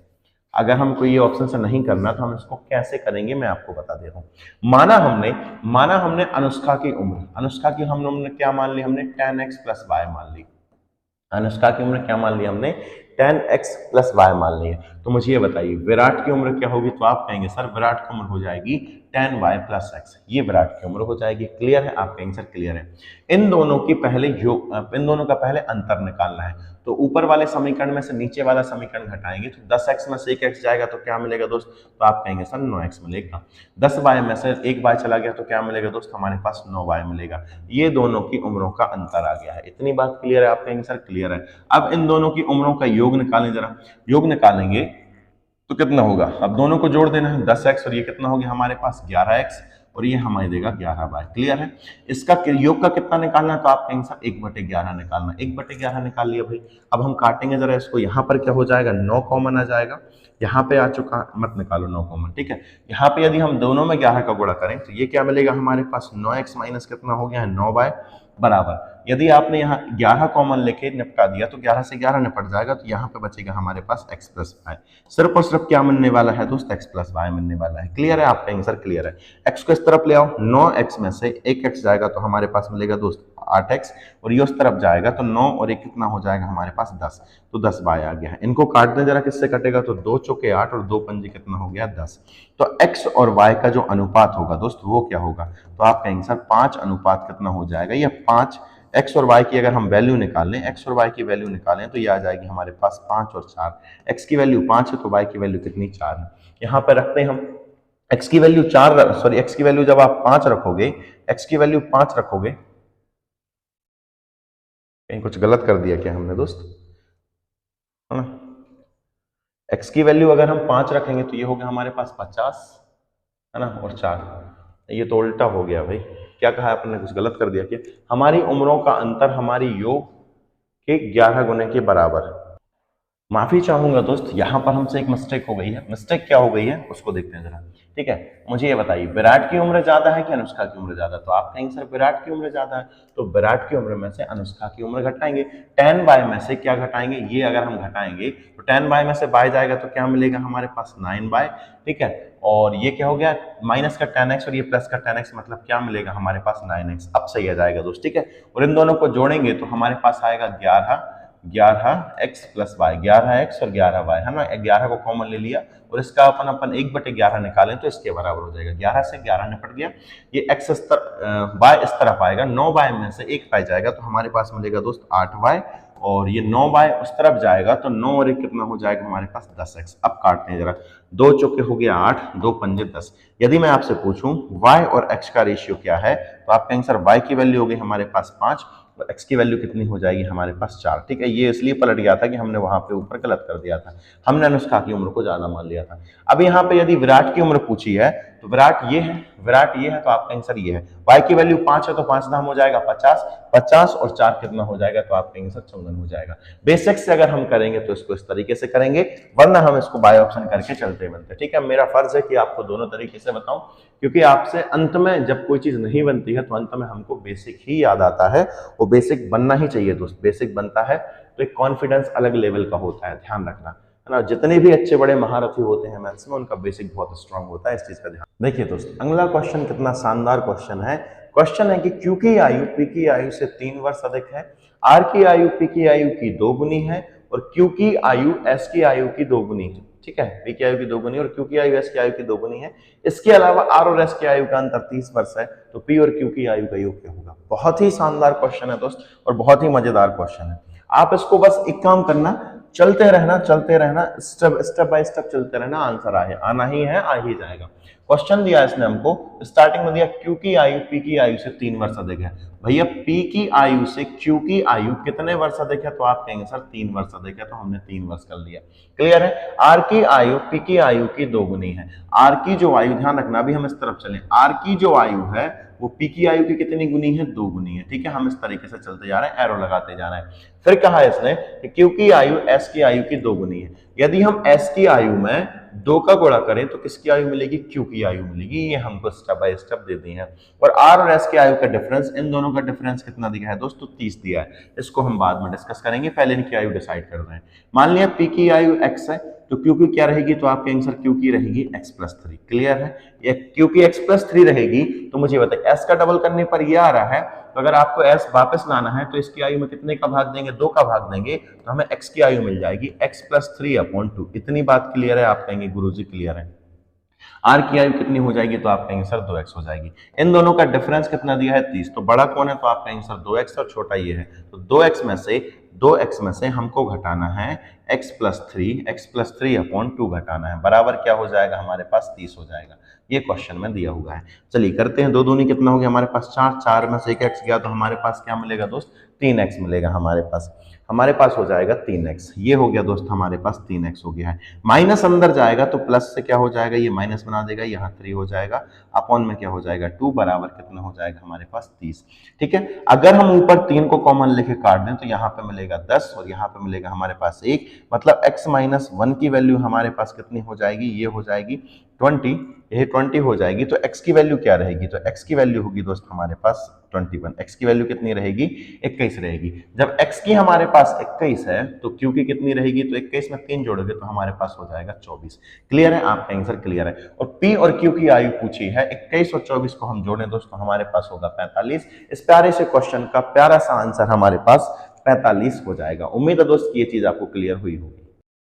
अगर हमको ये ऑप्शन से नहीं करना तो हम इसको कैसे करेंगे, मैं आपको बता दे रहा हूं। माना हमने अनुष्का की हमने क्या मान ली? हमने tan x + y मान ली। अनुष्का की उम्र क्या मान ली हमने? tan x + y मान ली है। तो मुझे ये बताइए विराट की उम्र क्या होगी? तो आप कहेंगे सर विराट की उम्र हो जाएगी tan y + x, ये विराट की उम्र हो जाएगी। क्लियर है? आपका आंसर क्लियर है। इन दोनों का पहले अंतर निकालना है, तो ऊपर वाले समीकरण में से नीचे वाला समीकरण घटाएंगे तो 10x में से 1x जाएगा तो क्या मिलेगा दोस्त? तो आप कहेंगे सर 9x मिलेगा। 10y में से 1y चला गया तो क्या मिलेगा दोस्त? हमारे पास 9y मिलेगा। ये दोनों की उम्रों का अंतर आ गया है। इतनी बात क्लियर है? आपका आंसर क्लियर है। अब इन दोनों की उम्रों का योग निकालें जरा, योग निकालेंगे तो कितना होगा? अब दोनों को जोड़ देना है, 10x और ये कितना हो गया हमारे पास 11x, और ये हमें देगा 11y। क्लियर है? इसका योग का कितना निकालना है? तो आपका आंसर 1/11 निकालना। 1/11 निकाल लिया भाई। अब हम काटेंगे जरा इसको, यहाँ पर क्या हो जाएगा? 9 कॉमन आ जाएगा। यहाँ पे आ चुका, मत निकालो 9 कॉमन, ठीक है। यहाँ पे यदि हम दोनों में 11 का गुणा करें तो ये क्या मिलेगा हमारे पास? 9x माइनस कितना हो गया है? 9y बराबर। यदि आपने यहाँ 11 कॉमन लेके निपटा दिया तो 11 से 11 निपट जाएगा, तो यहाँ पे बचेगा हमारे पास x + y। सिर्फ और सिर्फ क्या मिलने वाला है दोस्त? x + y मिलने वाला है। क्लियर है? आपका आंसर क्लियर है। x को इस तरफ ले आओ, 9x में से 1x जाएगा तो हमारे पास मिलेगा दोस्त 8x, और ये उस तरफ जाएगा तो 9 और 1 कितना हो जाएगा हमारे पास? 10, तो 10y आ गया है। इनको काट दें जरा, किससे कटेगा? तो 2 चौके 8 और 2 पंजे कितना हो गया? 10। तो x और y का जो अनुपात होगा दोस्त वो क्या होगा? तो आपका आंसर 5 अनुपात कितना हो जाएगा? ये 5। x और y की अगर हम वैल्यू निकाल लें, x और y की वैल्यू निकालें तो ये आ जाएगी हमारे पास 5 और 4। x की वैल्यू 5 है तो y की वैल्यू कितनी? 4 है। यहाँ पे रखते हैं हम x की वैल्यू 4, सॉरी x की वैल्यू जब आप 5 रखोगे, x की वैल्यू 5 रखोगे, कहीं कुछ गलत कर दिया क्या हमने दोस्त? है ना? x की वैल्यू अगर हम 5 रखेंगे तो ये हो गया हमारे पास 50, है ना, और 4। ये तो उल्टा हो गया भाई। क्या कहा आपने? कुछ गलत कर दिया क्या? हमारी उम्रों का अंतर हमारी योग के 11 गुने के बराबर। माफी चाहूंगा दोस्त, यहां पर हमसे एक मिस्टेक हो गई है। मिस्टेक क्या हो गई है उसको देखते हैं जरा। ठीक है। मुझे ये बताइए विराट की उम्र ज्यादा है कि अनुष्का की उम्र ज्यादा? तो आप कहेंगे सर विराट की उम्र ज्यादा है, तो विराट की उम्र में से अनुष्का की उम्र घटाएंगे। 10 बाय में से क्या घटाएंगे, ये अगर हम घटाएंगे तो 10 बाय में से बाय जाएगा तो क्या मिलेगा हमारे पास 9 बाय, ठीक है। और ये क्या हो गया माइनस का 10x और ये प्लस का 10x, मतलब क्या मिलेगा हमारे पास 9x। अब सही आ जाएगा दोस्त, ठीक है। और इन दोनों को जोड़ेंगे तो हमारे पास आएगा 11x प्लस वाई, 11x और 11y है ना। 11 को कॉमन ले लिया और इसका अपन 1/11 निकालें तो इसके बराबर हो जाएगा। 11 से 11 निपट गया, ये x y इस तरफ आएगा, 9y में से 1 पाई जाएगा तो हमारे पास मिलेगा दोस्त 8y, और ये 9y उस तरफ जाएगा तो 9 और 1 कितना हो जाएगा हमारे पास 10x। अब काटते हैं जरा, 2 चौके हो गया 8, 2 पंजे 10। यदि मैं आपसे पूछूं y और x का रेशियो क्या है तो आप कहेंगे सर y की वैल्यू होगी हमारे पास 5 और x की वैल्यू कितनी हो जाएगी हमारे पास 4, ठीक है। ये इसलिए पलट गया था कि हमने वहां पे ऊपर गलत कर दिया था, हमने अनुष्का की उम्र को ज्यादा मान लिया था। अब यहाँ पे यदि विराट की उम्र पूछी है तो विराट ये है तो आप कहेंगे सर ये है। y की वैल्यू 5 है तो 5 दाम हो जाएगा 50, 50 और 4 कितना हो जाएगा तो आप कहेंगे सर 54 हो जाएगा। बेसिक से अगर हम करेंगे तो इसको इस तरीके से करेंगे, वरना हम इसको बाय ऑप्शन करके चलते बनते, ठीक है। मेरा फर्ज है कि आपको दोनों तरीके से बताऊं, क्योंकि आपसे अंत में जब कोई चीज नहीं बनती है तो अंत में हमको बेसिक ही याद आता है, वो बेसिक बनना ही चाहिए दोस्त। बेसिक बनता है तो एक कॉन्फिडेंस अलग लेवल का होता है, ध्यान रखना है ना। जितने भी अच्छे बड़े महारथी होते हैं मैथ्स में उनका बेसिक बहुत स्ट्रांग होता है, इस चीज का ध्यान। देखिए दोस्त अगला क्वेश्चन कितना शानदार क्वेश्चन है। क्वेश्चन है कि क्यू की आयु पी की आयु से 3 वर्ष अधिक है, आर की आयु पी की आयु की 2 गुनी है और क्यू की आयु एस की आयु की 2 गुनी है, ठीक है। पी की आयु की 2 गुनी और क्यू की आयु एस की आयु की 2 गुनी है। इसके अलावा आर और एस की आयु का अंतर 30 वर्ष है, तो पी और क्यू की आयु का योग क्या होगा। बहुत ही शानदार क्वेश्चन है दोस्त और बहुत ही मजेदार क्वेश्चन है। आप इसको बस एक काम करना, चलते रहना स्टेप बाय स्टेप चलते रहना, आंसर आना ही है, आ ही जाएगा। क्वेश्चन दिया इसने हमको, स्टार्टिंग में दिया क्यू की आयु पी की आयु से 3 वर्ष अधिक है। भैया पी की आयु से क्यू की आयु कितने वर्ष अधिक है, तो आप कहेंगे सर 3 वर्ष अधिक है, तो हमने 3 वर्ष कर लिया। क्लियर है। आर की आयु पी की आयु की 2 गुनी है। आर की जो आयु, ध्यान रखना अभी हम इस तरफ चलें, आर की जो आयु है वो पी की आयु की कितनी गुनी है, 2 गुनी है, ठीक है। हम इस तरीके से चलते जा रहे हैं, एरो लगाते जा रहे हैं। फिर कहा इसने कि क्यू की आयु एस की आयु की 2 गुनी है। यदि हम एस की आयु में 2 का गुणा करें तो किसकी आयु मिलेगी, क्यू की आयु मिलेगी। ये हमको स्टेप बाय स्टेप दे दी है। और आर और एस की आयु का डिफरेंस, इन दोनों का डिफरेंस कितना दिया है दोस्तों, 30 दिया है। इसको हम बाद में डिस्कस करेंगे, पहले इनकी आयु डिसाइड कर रहे हैं। मान लिया पी की आयु एक्स है तो क्यू की क्या रहेगी, तो आप कहेंगे सर क्यू की रहेगी x प्लस 3। क्लियर है। ये क्यू की x प्लस 3 रहेगी तो मुझे बताइए s का डबल करने पर ये आ रहा है, तो अगर आपको s वापस लाना है तो इसकी आयु में कितने का भाग देंगे, 2 का भाग देंगे तो हमें x की आयु मिल जाएगी x प्लस 3/2। इतनी बात क्लियर है। आप कहेंगे गुरुजी क्लियर है। आर की आयु कितनी हो जाएगी, तो आप कहेंगे सर 2x हो जाएगी। इन दोनों का डिफरेंस कितना दिया है, 30। तो बड़ा कौन है, तो आप कहेंगे सर 2x और छोटा ये है। तो 2x में से हमको घटाना है x प्लस 3/2 घटाना है, बराबर क्या हो जाएगा हमारे पास 30 हो जाएगा। ये क्वेश्चन में दिया हुआ है। चलिए करते हैं, 2 दूनी कितना हो गया हमारे पास 4, 4 में से 1 x गया तो हमारे पास क्या मिलेगा दोस्त, 3x मिलेगा। हमारे पास हो जाएगा 3x। ये हो गया दोस्त हमारे पास 3x हो गया है। माइनस अंदर जाएगा तो प्लस से क्या हो जाएगा, ये माइनस बना देगा, यहाँ 3 हो जाएगा, अपॉन में क्या हो जाएगा 2, बराबर कितना हो जाएगा हमारे पास 30। ठीक है। अगर हम ऊपर 3 को कॉमन लेके काट दें तो यहाँ पे मिलेगा 10 और यहाँ पे मिलेगा हमारे पास 1, मतलब x माइनस 1 की वैल्यू हमारे पास कितनी हो जाएगी, ये हो जाएगी 20, यही 20 हो जाएगी। तो x की वैल्यू क्या रहेगी, तो x की वैल्यू होगी दोस्त हमारे पास 21। x की वैल्यू कितनी रहेगी, 21 रहेगी। जब x की हमारे पास 21 है तो q की कितनी रहेगी, तो 21 में 3 जोड़ोगे तो हमारे पास हो जाएगा 24। क्लियर है, आपका आंसर क्लियर है। और p और q की आयु पूछी है, 21 और 24 को हम जोड़ें दोस्तों हमारे पास होगा 45। इस प्यारे से क्वेश्चन का प्यारा सा आंसर हमारे पास 45 हो जाएगा। उम्मीद है दोस्त ये चीज आपको क्लियर हुई होगी।